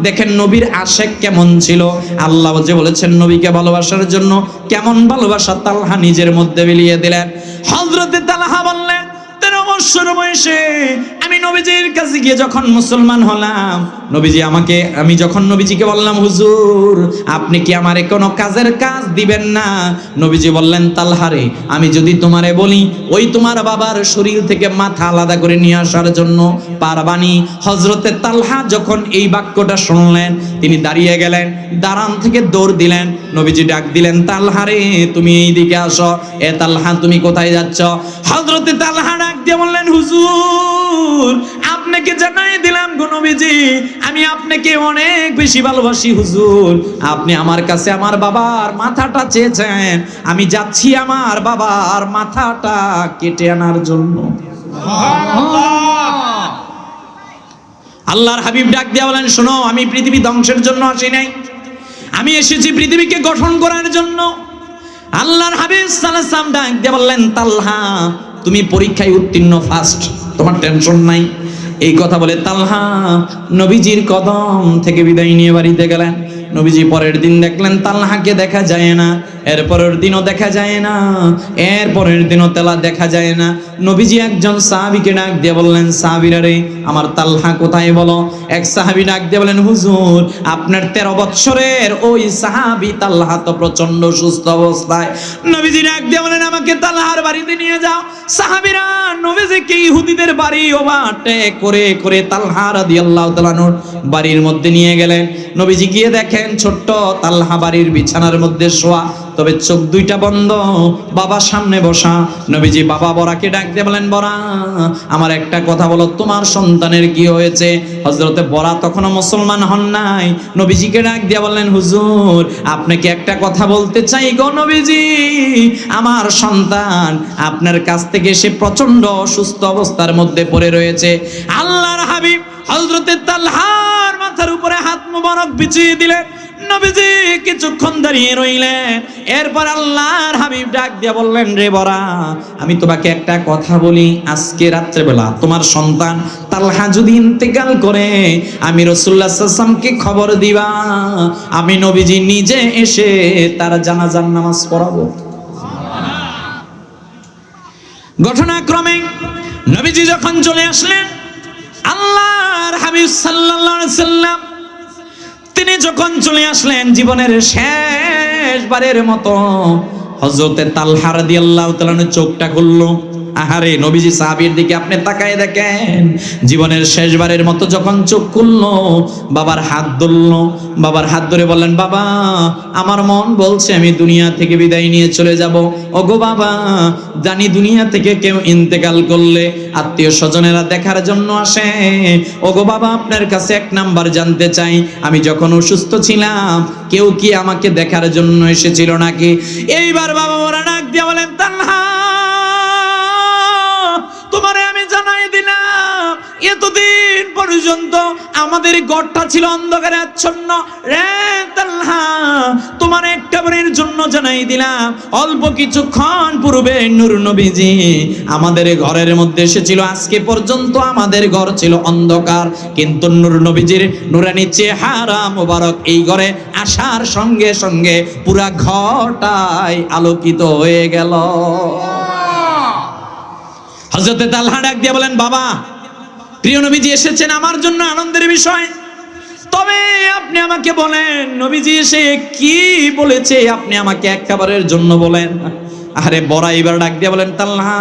দেখেন নবীর আশেক কেমন ছিল। আল্লাহ যে বলেছেন নবীকে ভালোবাসার জন্য কেমন ভালোবাসা তালহা নিজের মধ্যে বিলিয়ে দিলেন। হযরতে তালহা বললেন, 13 বছর বয়সে আমি নবীজির কাছে গিয়ে যখন মুসলমান হলাম, নবীজি আমি যখন নবীজিকে বললাম, হুজুর আপনি কি আমারে কোনো কাজের কাজ দিবেন না? নবীজি বললেন, তালহা রে, আমি যদি তোমারে বলি ওই তোমার বাবার শরীর থেকে মাথা আলাদা করে নিয়ে আসার জন্য পারবানি? হযরতে তালহা যখন এই বাক্যটা শুনলেন, তিনি দাঁড়িয়ে গেলেন, দাঁড়ান থেকে দৌড় দিলেন। নবীজি ডাক দিলেন, তালহা রে, তুমি এই দিকে আসো। এ তালহা, তুমি কোথায় যাচ্ছ? হযরতে তালহা ডাক দিয়ে বললেন, হুজুর আপনাকে জানাই দিলাম গো নবীজি, আমি আপনাকে অনেক বেশি ভালোবাসি হুজুর। আপনি আমার কাছে আমার বাবার মাথাটা চেয়েছেন, আমি যাচ্ছি আমার বাবার মাথাটা কেটে আনার জন্য। আল্লাহর হাবিব ডাক দিয়ে বলেন, শোনো, আমি পৃথিবী ধ্বংসের জন্য আসি নাই, আমি এসেছি পৃথিবীকে গঠন করার জন্য। আল্লাহর হাবিব সাল্লাল্লাহু আলাইহি ওয়াসাল্লাম ডাক দিয়ে বললেন, তালহা তুমি পরীক্ষায় উত্তীর্ণ, ফার্স্ট, তোমার টেনশন নাই। এই কথা বলে তালহা নবীজির কদম থেকে বিদায় নিয়ে বাড়িতে গেলেন। নবীজি পরের দিন দেখলেন তালহাকে দেখা যায় না, এর পরের দিনও দেখা যায় না, এর পরের দিনও তেলা দেখা যায় না। নবীজি একজন সাহাবীকে ডাক দিয়ে বললেন, সাহাবীরা রে, আমার তালহা কোথায় বলো? এক সাহাবী ডাক দিয়ে বলেন, হুজুর আপনার 13 বছরের ওই সাহাবী তালহা তো প্রচন্ড সুস্থ অবস্থায়। নবীজি ডাক দিয়ে বলেন, আমাকে তালহার বাড়িতে নিয়ে যাও। সাহাবীরা নবীজিকে ইহুদিদের বাড়ি ওভারটেক করে করে তালহা রাদিয়াল্লাহু তাআলা আনহুর বাড়ির মধ্যে নিয়ে গেলেন। নবীজি গিয়ে দেখেন ছোট্ট তালহা বাড়ির বিছানার মধ্যে শোয়া, তবে চোখ দুইটা বন্ধ, বাবা সামনে বসা। নবীজি বাবা বরাকে ডাক দিয়ে বলেন, বরা আমার একটা কথা বলো, তোমার সন্তানের কি হয়েছে? হযরতে বরা তখনও মুসলমান হন নাই। নবীজিকে ডাক দিয়ে বললেন, হুজুর আপনাকে একটা কথা বলতে চাই গো নবীজি, আমার সন্তান আপনার কাছ থেকে সে প্রচন্ড অসুস্থ অবস্থার মধ্যে পড়ে রয়েছে। আল্লাহর হাবিব হযরতে তালহার মাথার উপরে হাত মোবারক বিছিয়ে দিলেন। নবীজি কিছুক্ষণ দাঁড়িয়ে রইলেন, এরপর আল্লাহর হাবিব ডাক দিয়ে বললেন, রে বরা, আমি তোমাকে একটা কথা বলি, আজকে রাত্রেবেলা তোমার সন্তান তালহা যদি ইন্তেকাল করে, আমি রাসূলুল্লাহ সাল্লাল্লাহু আলাইহি ওয়াসাল্লামকে খবর দিবা, আমি নবীজি নিজে এসে তার জানাজার নামাজ পড়াবো। ঘটনাক্রমে নবীজি যখন চলে আসলেন, আল্লাহর হাবিব সাল্লাল্লাহু আলাইহি ওয়াসাল্লাম তিনি যখন চলে আসলেন, জীবনের শেষবারের মতো হযরতে তালহা রাদিয়াল্লাহু তাআলা চোখটা খুললো। আহারে নবীজি সাহাবীর দিকে আপনি তাকায় দেখেন, জীবনের শেষবারের মতো যখন চোখ খুললো, বাবার হাত ধরলো। বাবার হাত ধরে বললেন, বাবা আমার মন বলছে আমি দুনিয়া থেকে বিদায় নিয়ে চলে যাব। ওগো বাবা, জানি দুনিয়া থেকে কেউ ইন্তেকাল করলে আত্মীয় স্বজনেরা দেখার জন্য আসে। ওগো বাবা, আপনার কাছে এক নাম্বার জানতে চাই, আমি যখন অসুস্থ ছিলাম কেউ কি আমাকে দেখার জন্য এসেছিল নাকি? এইবার বাবা মোরা ডাক দিয়ে বলেন, তালহা তোমারে আমি জানাই দিলাম, এতদিন পর্যন্ত আমাদের ঘরটা ছিল অন্ধকারে আচ্ছন্ন রে তালহা, তোমার একটা বারের জন্য জানাই দিলাম, অল্প কিছুক্ষণ পূর্বে নূর নবীজি আমাদের ঘরের মধ্যে এসেছিল। আজকে পর্যন্ত আমাদের ঘর ছিল অন্ধকার, কিন্তু নূর নবীজির নূরানি চেহারা মোবারক এই ঘরে আসার সঙ্গে সঙ্গে পুরা ঘরটাই আলোকিত হয়ে গেল। হযরতে তালহা ডাক দিয়ে বলেন, বাবা প্রিয় নবীজি এসেছেন আমার জন্য আনন্দের বিষয়, তবে আপনি আমাকে বলেন নবীজি এসে কি বলেছে, আপনি আমাকে একবারের জন্য বলেন। আরে বড়া এবার ডাক দিয়ে বলেন, তালহা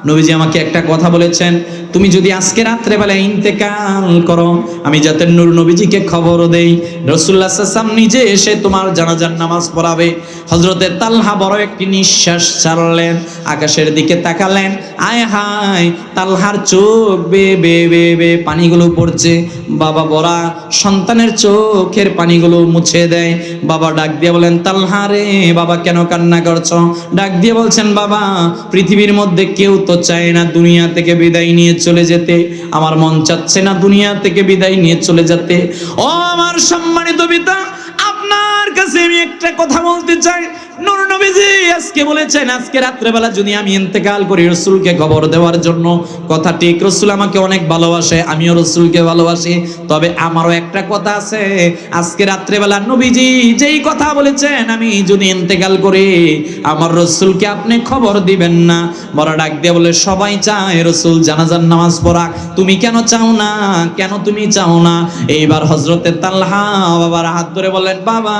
নবীজি আমাকে একটা কথা বলেছেন, তুমি যদি আজকে রাত্রে বেলায় ইন্তেকাল করো আমি যাতে নূর নবীজিকে খবর দেই, রাসূলুল্লাহ সাল্লাল্লাহু আলাইহি ওয়াসাল্লাম নিজে এসে তোমার জানাজার নামাজ পড়াবে। হযরতে তালহা বড় একটি নিঃশ্বাস ছাড়লেন, আকাশের দিকে তাকালেন। আয় হায়, তালহার চোখ বে বে বে বে পানিগুলো পড়ছে। বাবা বড়া সন্তানের চোখের পানিগুলো মুছে দেয়। বাবা ডাক দিয়ে বলেন, তালহা রে বাবা কেন কান্না করছো? ডাক দিয়ে বলছেন, বাবা পৃথিবীর মধ্যে কেউ তো চায় না দুনিয়া থেকে বিদায় নিয়ে চলে যেতে, আমার মন চাচ্ছে না দুনিয়া থেকে বিদায় নিয়ে চলে যেতে। ও আমার সম্মানিত পিতা, আপনার কাছে আমি একটা কথা বলতে চাই, নূর নবীজি আজকে বলেছেন আজকে রাত্রেবেলা যদি আমি ইন্তেকাল করি রাসূলকে খবর দেওয়ার জন্য। কথা ঠিক, রাসূল আমাকে অনেক ভালোবাসে, আমিও রাসূলকে ভালোবাসি, তবে আমারও একটা কথা আছে, আজকে রাত্রেবেলা নবীজি যেই কথা বলেছেন আমি যদি ইন্তেকাল করি আমার রাসূলকে আপনি খবর দিবেন না। বড় ডাক দিয়ে বলে, সবাই চায় রাসূল জানাজার নামাজ পড়া, তুমি কেন চাও না? কেন তুমি চাও না? এইবার হযরতে তালহা বাবার হাত ধরে বললেন, বাবা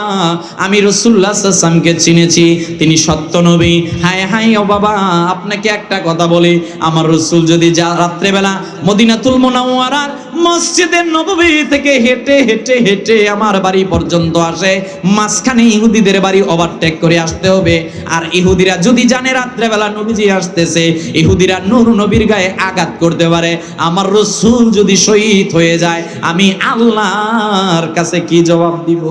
আমি রাসূলুল্লাহ সাল্লাল্লাহু আলাইহি ওয়াসাল্লামকে চিনেছি, তিনি সত্য নবী। হায় হায় ও বাবা, আপনাকে একটা কথা বলি, আমার রাসূল যদি রাত্রেবেলা মদিনাতুল মুনাওয়ারার মসজিদে নববী থেকে হেঁটে হেঁটে হেঁটে আমার বাড়ি পর্যন্ত আসে, মাঝখানে ইহুদিদের বাড়ি ওভারটেক করে আসতে হবে। আর ইহুদিরা যদি জানে রাত্রেবেলা নবীজি আসতেছে, ইহুদিরা নূর নবীর গায়ে আঘাত করতে পারে, আমার রাসূল যদি শহীদ হয়ে যায় আমি আল্লাহর কাছে কি জবাব দিব?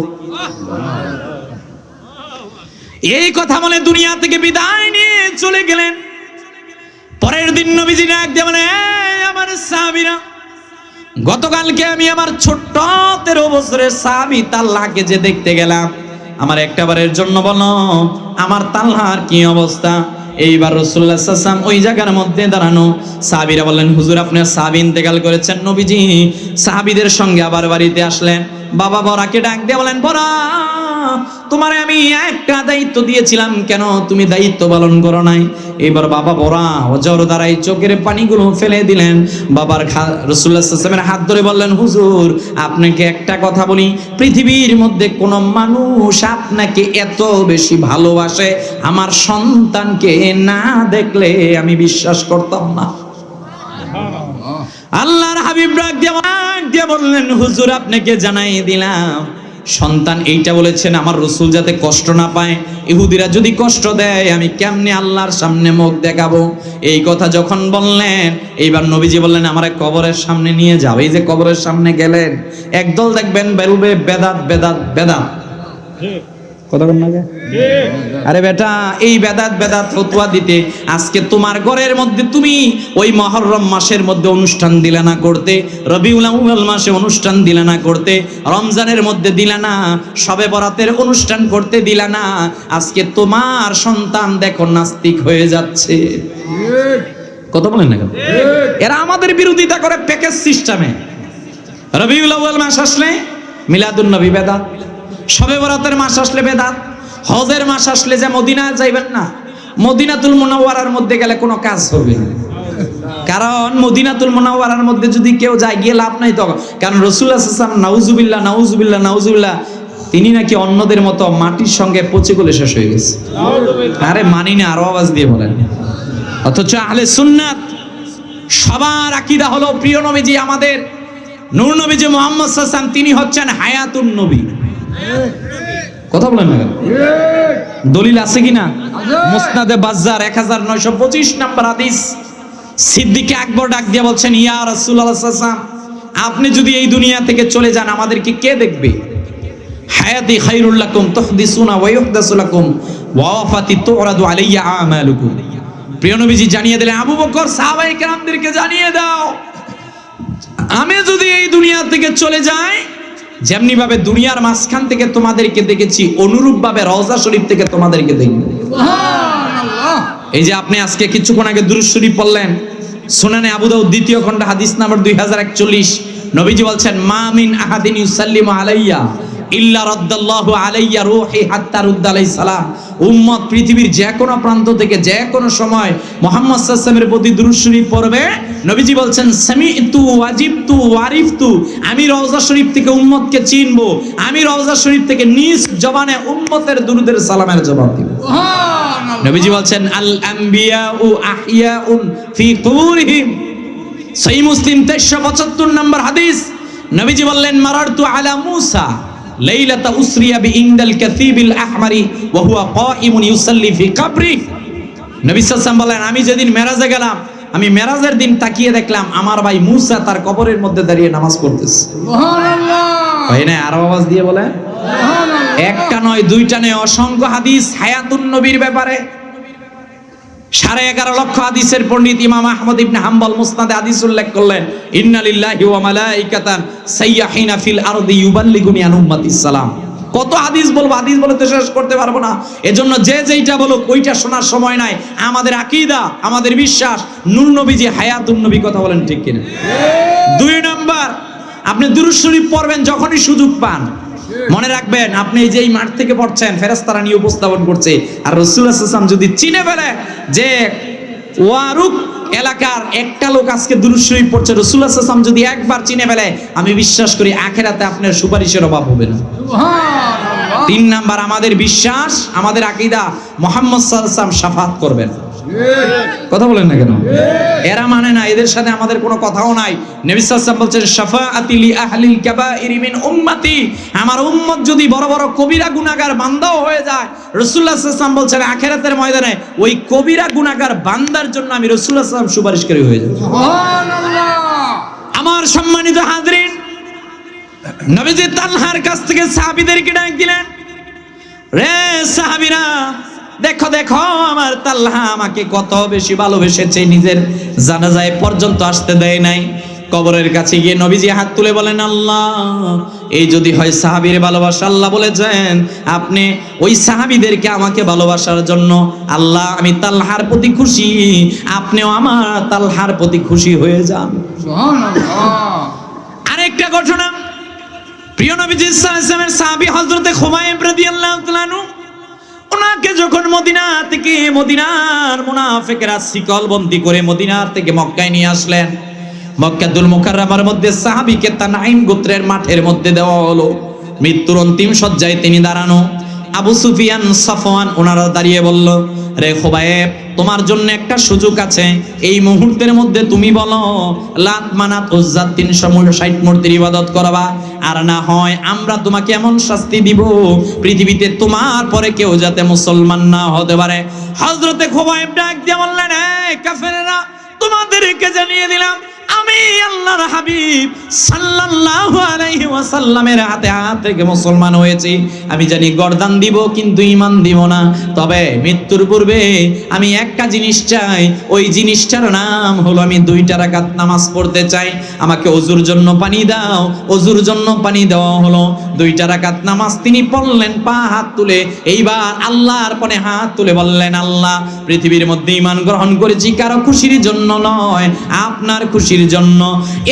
এই কথা বলে দুনিয়া থেকে বিদায় নিয়ে চলে গেলেন। পরের দিন নবীজি ডাক দিয়ে বলে, আমার সাহাবীরা, গতকালকে আমি আমার ছোট্ট 13 বছরের সাহাবী তালহাকে যে দেখতে গেলাম, আমার একটাবারের জন্য বলো আমার তালহার কি অবস্থা? এইবার রাসূলুল্লাহ সাল্লাল্লাহু আলাইহি ওয়াসাল্লাম ওই জায়গার মধ্যে দাঁড়ানো। সাহাবীরা বললেন, হুজুর আপনার সাহাবী ইন্তেকাল করেছেন। নবীজি সাহাবীদের সঙ্গে আবার বাড়িতে আসলেন। বাবা বড়াকে ডাক দিয়ে বলেন, বড়া তোমারে আমি একটা দায়িত্ব দিয়েছিলাম, কেন তুমি দায়িত্ব পালন করো নাই? এবার বাবা বড়া অজর দ্বারাই চোখের পানিগুলো ফেলে দিলেন। বাবার রাসূলুল্লাহ সাল্লাল্লাহু আলাইহি ওয়াসাল্লামের হাত ধরে বললেন, হুজুর আপনাকে একটা কথা বলি, পৃথিবীর মধ্যে কোন মানুষ আপনাকে এত বেশি ভালোবাসে আমার সন্তানকে না দেখলে আমি বিশ্বাস করতাম না। আল্লাহর হাবিব ডাক দিয়ে বললেন, হুজুর আপনাকে জানাই দিলাম, সন্তান এইটা বলেছেন আমার রাসূল যাতে কষ্ট না পায়, ইহুদিরা যদি কষ্ট দেয় আমি কেমনে আল্লাহর সামনে মুখ দেখাবো? এই কথা যখন বললেন, এইবার নবীজি বললেন, আমার কবরের সামনে নিয়ে যাও। এই যে কবরের সামনে গেলেন, একদল দেখবেন বেলবে বেদাত বেদাত বেদাত, কথা বল না গে? আরে বেটা, এই বেদাত বেদাত ফতোয়া দিতে আজকে তোমার ঘরের মধ্যে তুমি ওই মুহররম মাসের মধ্যে অনুষ্ঠান দিলে না করতে, রবিউল আউয়াল মাসে অনুষ্ঠান দিলে না করতে, রমজানের মধ্যে দিলে না, শবে বরাতের অনুষ্ঠান করতে দিলে না, আজকে তোমার সন্তান দেখো নাস্তিক হয়ে যাচ্ছে। কথা বলেন না কেন? এরা আমাদের বিরোধিতা করে প্যাকেজ সিস্টেমে। রবিউল আউয়াল মাস আসলে মিলাদুন নবী বেদাত, শবে বরাতের মাস আসলে বেদাত, হজের মাস আসলে যে মদিনায় যাইবেন না, মদিনাতুল মুনাওয়ারার মধ্যে গেলে কোনো কাজ হবে না। কারণ মদিনাতুল মুনাওয়ারার মধ্যে যদি কেউ যায় গিয়ে লাভ নাই তো, কারণ রাসূলুল্লাহ সাল্লাল্লাহু আলাইহি ওয়াসাল্লাম নাউজুবিল্লাহ নাউজুবিল্লাহ নাউজুবিল্লাহ তিনি নাকি অন্যদের মতো মাটির সঙ্গে পচে গলে শেষ হয়ে গেছে। আরে মানি না, আরো আওয়াজ দিয়ে বলেন। অথচ আহলে সুন্নাত সবার আকীদা হলো প্রিয় নবীজি আমাদের নূর নবীজি মুহাম্মদ সাল্লাল্লাহু আলাইহি ওয়াসাল্লাম তিনি হচ্ছেন হায়াতুন নবী। কথা বলেন না কেন? দলিল আছে কিনা? মুসনাদে বাজ্জার 1925 নম্বর হাদিস। সিদ্দিক আকবর ডাক দিয়ে বলছেন, ইয়া রাসূলুল্লাহ সাল্লাল্লাহু আলাইহি ওয়াসাল্লাম, আপনি যদি এই দুনিয়া থেকে চলে যান আমাদেরকে কে দেখবে? হায়াতি খায়রুল লাকুম তুহদিসুনা ওয়া ইউহদাসু লাকুম ওয়া ওয়াফাতি তুরাদু আলাইয়া আমালুকুম। প্রিয় নবীজি জানিয়ে দিলেন, আবু বকর সাহাবায়ে কেরামদেরকে জানিয়ে দাও, আমি যদি এই দুনিয়া থেকে চলে যাই, যেমনি ভাবে দুনিয়ার মাঝখান থেকে তোমাদেরকে দেখেছি অনুরূপ ভাবে রওজা শরীফ থেকে তোমাদেরকে দেখব। সুবহানাল্লাহ। এই যে আপনি আজকে কিছুক্ষণ আগে দুরূদ শরীফ পড়লেন, সুনানে আবু দাউদ দ্বিতীয় খণ্ড হাদিস নাম্বার 2041, নবীজি বলছেন, মা মিন আহাদিন ইউসাল্লিমু আলাইয়া ইল্লা রাদ্দাল্লাহু আলাইয়া রূহি হাত্তা রুদ্দা আলাইহিস সালাম। উম্মত পৃথিবীর যে কোনো প্রান্ত থেকে যে কোনো সময় মুহাম্মদ সাল্লাল্লাহু আলাইহি ওয়াসাল্লামের প্রতি দুরূদ শরীফ পড়বে। নবীজি বলছেন, সামি'তু ওয়াজিবতু ওয়ারিফতু, আমি রওজা শরীফ থেকে উম্মতকে চিনবো, আমি রওজা শরীফ থেকে নিজ জবানে উম্মতের দুরূদের সালামের জবাব দিব। সুবহানাল্লাহ। নবীজি বলছেন, আল আম্বিয়াউ আহিয়াউন ফি কুবুরিহিম। সহিহ মুসলিম 2375 নম্বর হাদিস। নবীজি বললেন, মারারতু আলা মূসা লাইলাতা উসরিয়া বিইনদাল কাসিবিল আহমারি ওয়া হুয়া কাইমুন ইউসাল্লি ফি কবরি। নবী সাল্লাল্লাহু আলাইহি ওয়াসাল্লাম বলেন, আমি যেদিন মেরাজে গেলাম, আমি মেরাজের দিন তাকিয়ে দেখলাম আমার ভাই মূসা তার কবরের মধ্যে দাঁড়িয়ে নামাজ পড়তেছে। সুবহানাল্লাহ। হয় না? আরো আওয়াজ দিয়ে বলে। সুবহানাল্লাহ। একটা নয়, দুইটা নয়, অসংখ্য হাদিস হায়াতুন নবীর ব্যাপারে। 11.5 লক্ষ হাদিসের পণ্ডিত ইমাম আহমদ ইবনে হাম্বল মুসনাদে হাদিস উল্লেখ করলেন, ইন্না লিল্লাহি ওয়া মালাইকাতান সাইয়াহিনা ফিল আরদি ইউবাল্লিগুনি আন উম্মাতিস সালাম। কত হাদিস বলবো, হাদিস বলে তো শেষ করতে পারবো না। এজন্য যে যেইটা বলো ওইটা শোনার সময় নাই। আমাদের আকীদা, আমাদের বিশ্বাস, নূর নবীজি হায়াতুন নবী। কথা বলেন ঠিক কিনা? 2 নাম্বার, আপনি দুরূদ শরীফ পড়বেন যখনই সুযোগ পান। মনে রাখবেন, আপনি এই যে এই মাঠ থেকে পড়ছেন, ফেরেশতারা নিয়ে উপস্থাপন করছে, আর রাসূলুল্লাহ সাল্লাল্লাহু আলাইহি ওয়াসাল্লাম যদি চিনে ফেলে যে ওয়ারুক এলাকার একটা লোক আজকে দুরূদ শরীফ পড়ছে, রাসূলুল্লাহ সাল্লাল্লাহু আলাইহি ওয়াসাল্লাম যদি একবার চিনে ফেলে, আমি বিশ্বাস করি আখিরাতে আপনার সুপারিশের অভাব হবে না। সুবহানাল্লাহ। 3 নাম্বার, আমাদের বিশ্বাস, আমাদের আকীদা, মুহাম্মদ সাল্লাল্লাহু আলাইহি ওয়াসাল্লাম শাফাত করবেন। কথা বলেন না কেন? এরা মানে না, এদের সাথে আমাদের কোনো কথাও নাই। নবী সাল্লাল্লাহু আলাইহি ওয়াসাল্লাম বলছেন, শাফাআতি লি আহলিল কাবাইরি মিন উম্মতি, আমার উম্মত যদি বড় বড় কবিরা গুনাহগার বান্দাও হয়ে যায়, রাসূলুল্লাহ সাল্লাল্লাহু আলাইহি ওয়াসাল্লাম বলছেন আখিরাতের ময়দানে ওই কবিরা গুনাহগার বান্দার জন্য আমি রাসূলুল্লাহ সাল্লাল্লাহু আলাইহি ওয়াসাল্লাম সুপারিশকারী হয়ে যাব। সুবহানাল্লাহ। আমার সম্মানিত হাজরিন, নবীজি তালহার কাছ থেকে সাহাবীদেরকে ডাক দিলেন, রে সাহাবীরা, দেখো দেখো আমার তালহা আমাকে কত বেশি ভালোবেসেছে, নিজের জানাজায় পর্যন্ত আসতে দেয় নাই। কবরের কাছে গিয়ে নবীজি হাত তুলে বলেন, আল্লাহ, এই যদি হয় সাহাবীর ভালোবাসা, আল্লাহ বলেছেন আপনি ওই সাহাবীদেরকে আমাকে ভালোবাসার জন্য, আল্লাহ আমি তালহার প্রতি খুশি, আপনিও আমার তালহার প্রতি খুশি হয়ে যান। সুবহানাল্লাহ। আরেকটা ঘটনা, প্রিয় নবীজি সাল্লাল্লাহু আলাইহি ওয়াসাল্লামের সাহাবী হযরত খুবাইব রাদিয়াল্লাহু তাআলা আনহু, ওনাকে যখন মদিনা থেকে মদিনার মুনাফিকরা শিকলবন্দি করে মদিনার থেকে মক্কায় নিয়ে আসলেন, মক্কাতুল মুকাররমার মধ্যে সাহাবীকে তানাইম গোত্রের মাঠের মধ্যে দেওয়া হলো। মৃত্যুর অন্তিম শয্যায় তিনি দাঁড়ানো। আবু সুফিয়ান, সাফওয়ান ওনারা দাঁড়িয়ে বলল, রে খুবাইব, তোমার জন্য একটা সুযোগ আছে, এই মুহূর্তের মধ্যে তুমি বলো লাত মানাত উজ্জা 360 মূর্তির ইবাদত করবা, আর না হয় আমরা তোমাকে এমন শাস্তি দিব পৃথিবীতে তোমার পরে কেউ যাতে মুসলমান না হতে পারে। হযরতে খুবাইব ডাক দিয়ে বললেন, এই কাফেরেরা, তোমাদেরকে জানিয়ে দিলাম আমি আল্লাহর হাবিব সাল্লাল্লাহু আলাইহি ওয়াসাল্লামের হাতে হাত থেকে মুসলমান হয়েছি। আমি জানি গর্দান দিব কিন্তু ঈমান দিব না। তবে মৃত্যুর পূর্বে আমি একটা জিনিস চাই, ওই জিনিসটার নাম হলো আমি 2 রাকাত নামাজ পড়তে চাই। আমাকে ওযুর জন্য পানি দাও। ওযুর জন্য পানি দেওয়া হলো। 2 রাকাত নামাজ তিনি পড়লেন পা হাত তুলে। এইবার আল্লাহর পরে হাত তুলে বললেন, আল্লাহ, পৃথিবীর মধ্যে ঈমান গ্রহণ করেছি কারো খুশির জন্য নয়, আপনার খুশির জন্য।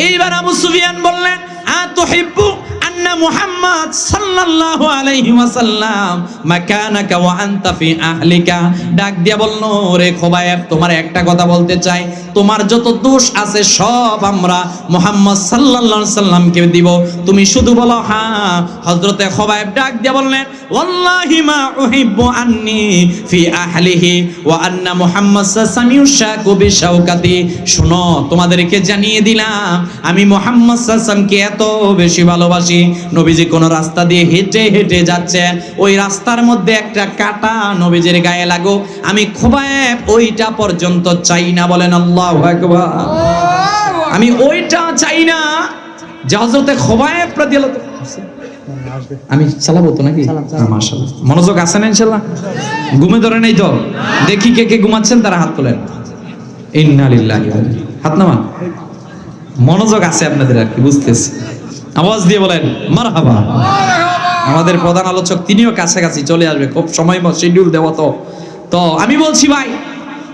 এইবার আবু সুফিয়ান বললেন, আতুহিব্বু আন্না মুহাম্মদ সাল্লাল্লাহু আলাইহি ওয়াসাল্লাম মাকানাকা ওয়া আনতা ফি আহলিকা। ডাক দিয়া বলল, রে খুবাইব, তোমার একটা কথা বলতে চাই, তোমার যত দোষ আছে সব আমরা মুহাম্মদ সাল্লাল্লাহু আলাইহি সাল্লামকে দিব। তুমি শুধু বলো হ্যাঁ। হযরতে খুবাইব ডাক দিয়ে বললেন, ওয়াল্লাহি মা উহিব্বু আন্নি ফি আহলিহি ওয়া আন্না মুহাম্মদ সাল্লাল্লাহু শাকু বিশাওকাতি। শোনো, তোমাদেরকে জানিয়ে দিলাম আমি মুহাম্মদ সাল্লাল্লাহু এত বেশি ভালোবাসি। নবীজি কোন রাস্তা দিয়ে হেঁটে হেঁটে যাচ্ছেন, ওই রাস্তার মধ্যে একটা কাঁটা নবীজির গায়ে লাগো, আমি খুবাইব ওইটা পর্যন্ত চাই না। বলেন আল্লাহু আকবার। আমি ওইটা চাই না যে হযরতে খুবাইব রাদিয়াল্লাহু তাআলা। আমি চালাবো তো নাকি? মাশাআল্লাহ, মনোযোগ আছে না ইনশাআল্লাহ? ঘুমে ধরে নাই তো? দেখি কে কে ঘুমাচ্ছেন তারা হাত তোলেন। ইন্না লিল্লাহি ওয়া ইন্না ইলাইহি। হাত নামান। মনোযোগ আছে আপনাদের, আর কি বুঝতেছি। আওয়াজ দিয়ে বলেন মারহাবা। আমাদের প্রধান আলোচক তিনিও কাছাকাছি চলে আসবে, খুব সময় মতো শিডিউল দেওয়া। তো আমি বলছি ভাই,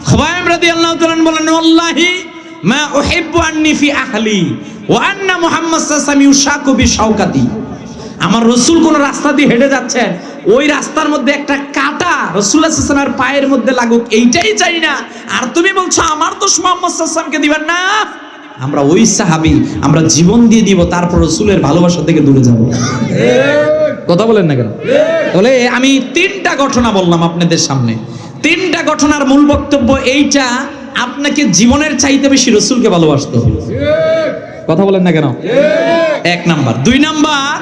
খুবাইব রাদিয়াল্লাহু তাআলা বলেন, ওয়াল্লাহি মা উহিব্বু আন্নি ফি আহলি ওয়া আন্না মুহাম্মদ সাল্লাল্লাহু আলাইহি ওয়াসাল্লাম শাকু বিশাওকাতি। আমার রাসূল কোন রাস্তা দিয়ে হেঁটে যাচ্ছেন, ওই রাস্তার মধ্যে একটা কাঁটা রাসূলুল্লাহ সাল্লাল্লাহু আলাইহি ওয়াসাল্লামের পায়ের মধ্যে লাগুক, এইটাই চাই না। আর তুমি বলছো আমার দোষ মুহাম্মদ সাল্লাল্লাহু আলাইহি ওয়াসাল্লামকে দিবেন না। আমরা ওই সাহাবী, আমরা জীবন দিয়ে দিব, তারপর রাসূলের ভালোবাসা থেকে দূরে যাব। কথা বলেন না কেন? তাহলে আমি তিনটা ঘটনা বললাম আপনাদের সামনে। তিনটা ঘটনার মূল বক্তব্য এইটা, আপনাকে জীবনের চাইতে বেশি রাসূলকে ভালোবাসতে হবে। কথা বলেন না কেন? এক নাম্বার। দুই নাম্বার,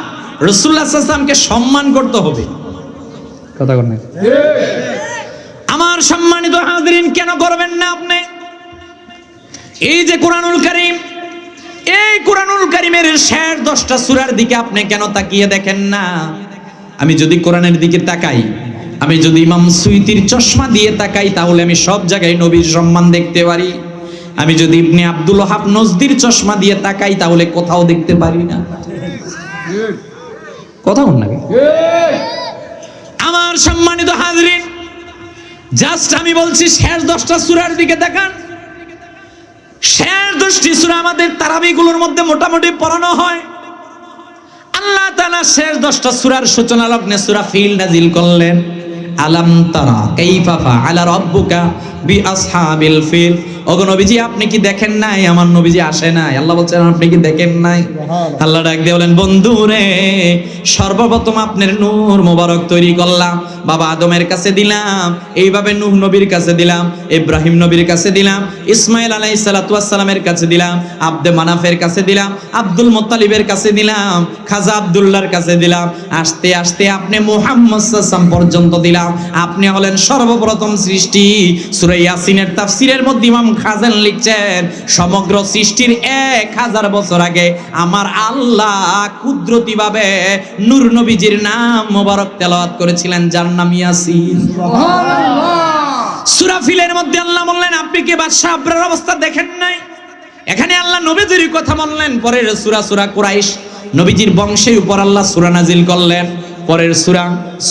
রাসূলুল্লাহ সাল্লাল্লাহু আলাইহি ওয়াসাল্লামকে সম্মান করতে হবে। কথা বলেন। আমার সম্মানিত হাজিরিন, কেন করবেন না আপনি? এই যে কোরআনুল কারীম, এই কোরআনুল কারীমের শেষ 10টা সূরার দিকে আপনি কেন তাকিয়ে দেখেন না? আমি যদি কোরআনের দিকে তাকাই, আমি যদি ইমাম সুয়ুতির চশমা দিয়ে তাকাই, তাহলে আমি সব জায়গায় নবীর সম্মান দেখতে পারি। আমি যদি ইবনে আব্দুল ওয়াহাব নজদির চশমা দিয়ে তাকাই, তাহলে কোথাও দেখতে পারি না। কথা বল না। আমার সম্মানিত হাজিরিন, জাস্ট আমি বলছি শেষ 10টা সূরার দিকে তাকান। শেষ 10টি সূরা আমাদের তারাবিগুলোর মধ্যে মোটামুটি পড়ানো হয়। আল্লাহ তাআলা শেষ 10টা সূরার সূচনা লগ্নে সূরা ফিল নাজিল করলেন। আলাম তারা কাইফা ফাআলা রাব্বুকা বিআসহাবিল ফিল। ওগো নবীজি, আপনি কি দেখেন নাই আমার নবীজি আসে নাই? আল্লাহ বলছেন আপনি কি দেখেন নাই? আল্লাহ ডাক দিয়ে বলেন, বন্ধু রে, সর্বপ্রথম আপনার নূর মোবারক তৈরি করলাম, বাবা আদমের কাছে দিলাম, এইভাবে নূহ নবীর কাছে দিলাম, ইব্রাহিম নবীর কাছে দিলাম, ইসমাইল আলাইহিস সালাতু ওয়াস সালামের কাছে দিলাম, আব্দে মানাফের কাছে দিলাম, আব্দুল মুত্তালিবের কাছে দিলাম, খাজা আব্দুল্লাহর কাছে দিলাম, আস্তে আস্তে আপনি মুহাম্মদ সাল্লাল্লাহু আলাইহি ওয়াসাল্লাম পর্যন্ত দিলাম। আপনি হলেন সর্বপ্রথম সৃষ্টি। সূরা ইয়াসিনের তাফসীরের মধ্যে ইমাম খাজান লিখছেন, সমগ্র সৃষ্টির 1000 বছর আগে আমার আল্লাহ কুদরতি ভাবে নূর নবীজির নাম মোবারক তেলাওয়াত করেছিলেন, যার নাম ইয়াসিন। সুবহানাল্লাহ। সূরা ফিলের মধ্যে আল্লাহ বললেন, আপনি কি বাদশা আবরার অবস্থা দেখেন নাই? এখানে আল্লাহ নবীজির কথা বললেন। পরের সূরা কুরাইশ, নবীজির বংশের উপর আল্লাহ সূরা নাজিল করলেন। পরের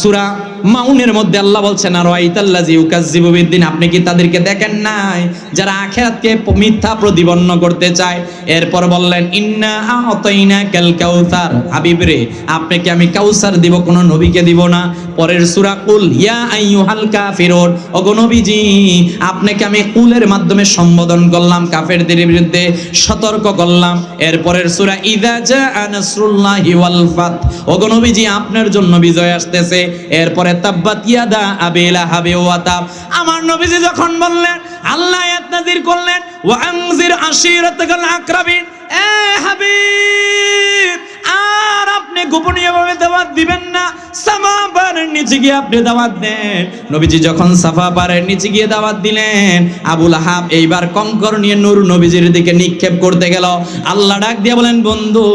সূরা মাউনের মধ্যে আল্লাহ বলছেন, আর ওয়াইতাল্লাযী ইউকাজ্জিবু বিদ্দিন। আপনি কি তাদেরকে দেখেন নাই যারা আখিরাতকে মিথ্যা প্রতিপন্ন করতে চায়? এরপর বললেন, ইন্না আ'তাইনাকাল কাউসার। হাবিব রে, আপনাকে আমি কাউসার দিব, কোন নবীকে দিব না। পরের সূরা কুল ইয়া আইয়ুহাল কাফিরুন। ওগো নবীজি, আপনাকে আমি কুলের মাধ্যমে সম্বোধন করলাম, কাফেরদের বিরুদ্ধে সতর্ক করলাম। এরপরের সূরা ইযা জাআ নাসরুল্লাহি ওয়াল ফাত। ওগো নবীজি, আপনার জন্য বিজয় আসতেছে। এরপরে তাব্বাত ইয়াদা আবি লাহাবি ওয়া তাব। আমার নবীজি যখন বললেন, আল্লাহ আয়াত নাযিল করলেন, ওয়া আনজির আশীরাতাকাল আকরাবিন। এ হাবিব, আর আপনি গোপনীয়ভাবে দাওয়াত দিবেন না, সাফা পাহাড়ের নিচে গিয়ে আপনি দাওয়াত দেন। নবীজি যখন সাফা পাহাড়ের নিচে গিয়ে দাওয়াত দিলেন, আবু লাহাব এইবার কঙ্কর নিয়ে নূর নবীজির দিকে নিক্ষেপ করতে গেল। আল্লাহ ডাক দিয়ে বলেন, বন্ধু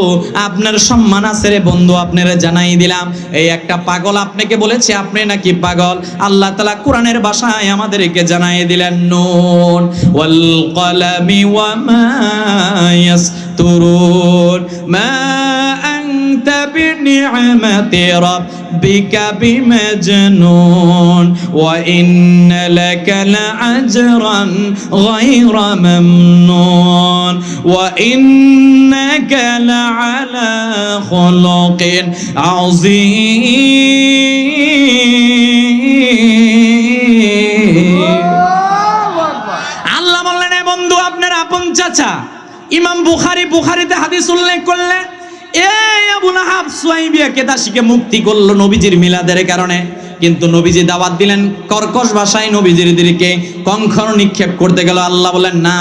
আপনার সম্মান আছে রে বন্ধু, আপনারে জানাই দিলাম। এই একটা পাগল আপনাকে বলেছে আপনি নাকি পাগল। আল্লাহ তাআলা কোরআনের ভাষায় আমাদেরকে জানাই দিলেন, নুন ওয়াল কলামি ওয়া মা ইয়াসতুরুন মা আনতা বিনি'মাতি রাব্বিকা বিমাজনুন ওয়া ইন্না লাকা লাআজরান গায়রা মামনুন ওয়া ইন্নাকা লাআলা খুলুকিন আযীম। আল্লাহ বললেন, বন্ধু আপনার চাচা। ইমাম বুখারীতে হাদিস উল্লেখ করলেন, এই আবু লাহাব সুয়াইবিয়াকে দাসীকে মুক্তি করলো নবীজির মিলাদের কারণে, কিন্তু নবীজি দাওয়াত দিলেন কর্কশ ভাষায় নবীজির দিকে কংকর নিক্ষেপ করতে গেল। আল্লাহ বলেন না,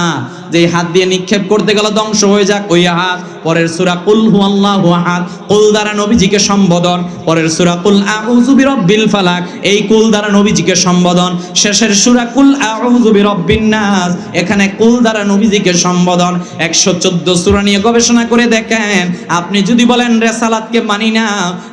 যে হাত দিয়ে নিক্ষেপ করতে গেল ধ্বংস হয়ে যাক ওই হাত। পরের সূরা কুল হুয়াল্লাহু আহাদ, কুল দ্বারা নবীজিকে সম্বোধন। পরের সূরা কুল আউযু বিরাব্বিল ফালাক, এই কুল দ্বারা নবীজিকে সম্বোধন। শেষের সূরা কুল আউযু বিরাব্বিন নাস, এখানে কুল দ্বারা নবীজিকে সম্বোধন। 114 সূরা নিয়ে গবেষণা করে দেখেন। আপনি যদি বলেন রিসালাতকে মানি না,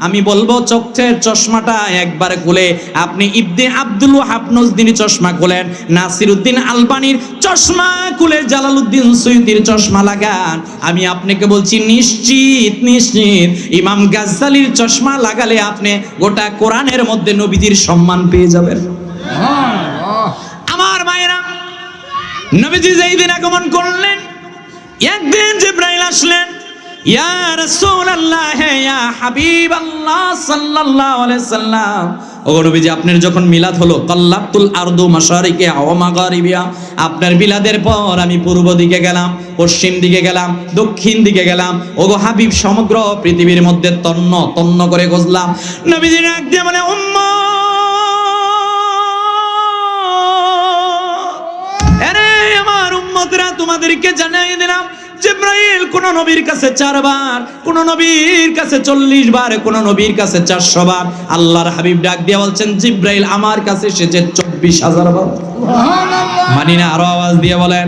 আমি বলবো চোখের চশমাটা একবার খুলে আপনি ইবনে আব্দুল ওয়াহাব নজদিনী চশমা খুলেন, নাসিরউদ্দিন আলবানীর চশমা খুলে জালালউদ্দিন সুয়ুতির চশমা লাগান। আমি আপনাকে বলছি নিশ্চিত ইমাম গাজ্জালির চশমা লাগালে আপনি গোটা কোরআনের মধ্যে নবীজির সম্মান পেয়ে যাবেন। সুবহানাল্লাহ। আমার মায়েরা, নবীজি যেই দিন আগমন করলেন, একদিন জিবরাইল আসলেন, ইয়া রাসূলুল্লাহ ইয়া হাবিবাল্লাহ সাল্লাল্লাহু আলাইহি সাল্লাম, ও নবীজি আপনার যখন মিলাদ হলো, কাল্লাতুল আরদু মাশারিকে ওয়া মাগারিবিয়া, আপনার মিলাদের পর আমি পূর্ব দিকে গেলাম, পশ্চিম দিকে গেলাম, দক্ষিণ দিকে গেলাম, ওগো হাবিব সমগ্র পৃথিবীর মধ্যে তন্ন তন্ন করে খুঁজলাম। নবীজি ডাক দিয়ে বলে, উম্মত, আরে আমার উম্মতরা, তোমাদেরকে জানাই দিলাম, জিবরাইল কোন নবীর কাছে 4 বার, কোন নবীর কাছে 40 বার, কোন নবীর কাছে 400 বার। আল্লাহর হাবিব ডাক দিয়ে বলছেন, জিবরাইল আমার কাছে এসেছে 24,000 বার। সুবহানাল্লাহ। মানি না? আরো আওয়াজ দিয়ে বলেন।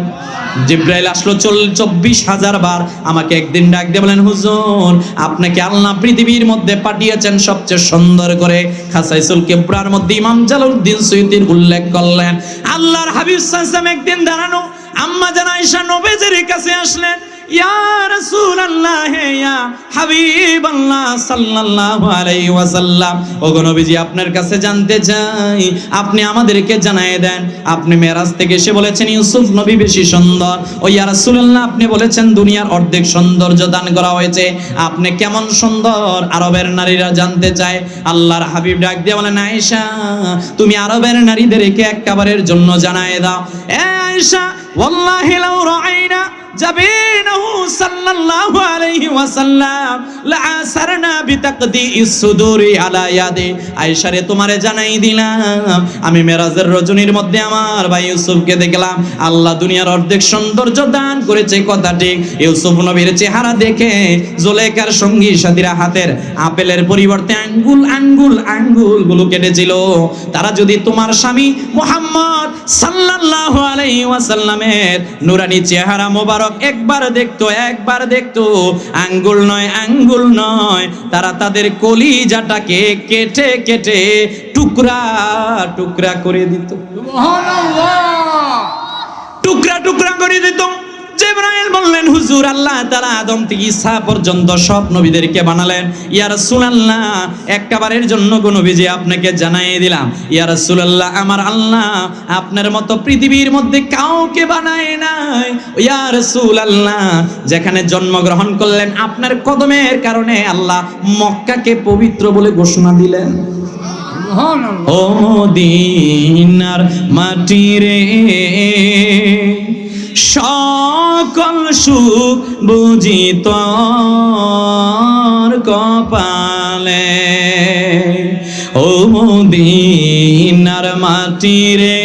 জিবরাইল আসলো 24,000 বার। আমাকে একদিন ডাক দিয়ে বলেন, হুজুর আপনাকে আল্লাহ পৃথিবীর মধ্যে পাঠিয়েছেন সবচেয়ে সুন্দর করে। খাসাইসুল কিবরার মধ্যে ইমাম জালালউদ্দিন সুয়ুতির উল্লেখ করলেন, আল্লাহর হাবিব সাল্লাল্লাহু আলাইহি ওয়াসাল্লাম একদিন দাঁড়ানো, আম্মা জান আয়েশা নবীজির কাছে আসলেন, ইয়া রাসূলুল্লাহ ইয়া হাবিবাল্লাহ সাল্লাল্লাহু আলাইহি ওয়াসাল্লাম, ওগো নবীজি আপনার কাছে জানতে চাই, আপনি আমাদেরকে জানায় দেন, আপনি মেরাজ থেকে এসে বলেছেন ইউসুফ নবী বেশি সুন্দর, ও ইয়া রাসূলুল্লাহ আপনি বলেছেন দুনিয়ার অর্ধেক সৌন্দর্য দান করা হয়েছে, আপনি কেমন সুন্দর আরবের নারীরা জানতে চায়। আল্লাহর হাবিব ডাক দিয়ে বলেন, আয়েশা তুমি আরবের নারীদেরকে একবারের জন্য জানায় দাও, এ আয়েশা ওয়াল্লাহি লাউ রাআইনা জাবিনাহু সাল্লাল্লাহু আলাইহি ওয়াসাল্লাম লাআসারনা বিতাকদিইস সুদুরি আলা ইয়াদি। আয়েশা রে তোমারে জানাই দিলাম, আমি মেরাজের রজনীর মধ্যে আমার ভাই ইউসুফকে দেখলাম, আল্লাহ দুনিয়ার অর্ধেক সৌন্দর্য দান করেছে, কথা ঠিক। ইউসুফ নবীর চেহারা দেখে জুলেখার সঙ্গী সাথীরা হাতের আপেলের পরিবর্তে আঙ্গুল গুলো কেটেছিল। তারা যদি তোমার স্বামী মুহাম্মদ সাল্লাল্লাহু আলাইহি ওয়াসাল্লামের নূরানী চেহারা মোবারক একবার দেখতো, আঙ্গুল নয়, তারা তাদের কলিজাটাকে কেটে কেটে টুকরা টুকরা করে দিত, সুবহানাল্লাহ। টুকরা করে দিত। জিবরাইল বললেন, হুজুর আল্লাহ তাআলা আদম থেকে ঈসা পর্যন্ত সব নবীদেরকে বানালেন, ইয়া রাসূলুল্লাহ একবারের জন্য গো নবীজি আপনাকে জানাই দিলাম, ইয়া রাসূলুল্লাহ আমার আল্লাহ আপনার মতো পৃথিবীর মধ্যে কাউকে বানায় নাই। ইয়া রাসূলুল্লাহ যেখানে জন্মগ্রহণ করলেন আপনার কদমের কারণে আল্লাহ মক্কাকে পবিত্র বলে ঘোষণা দিলেন। সুবহানাল্লাহ। ও মদিনার মাটি রে, সকল সুখ বুঝি তোর কপালে, ও মদিনার মাটি রে,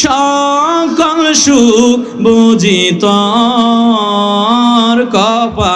সকল সুখ বুঝি তোর কপালে।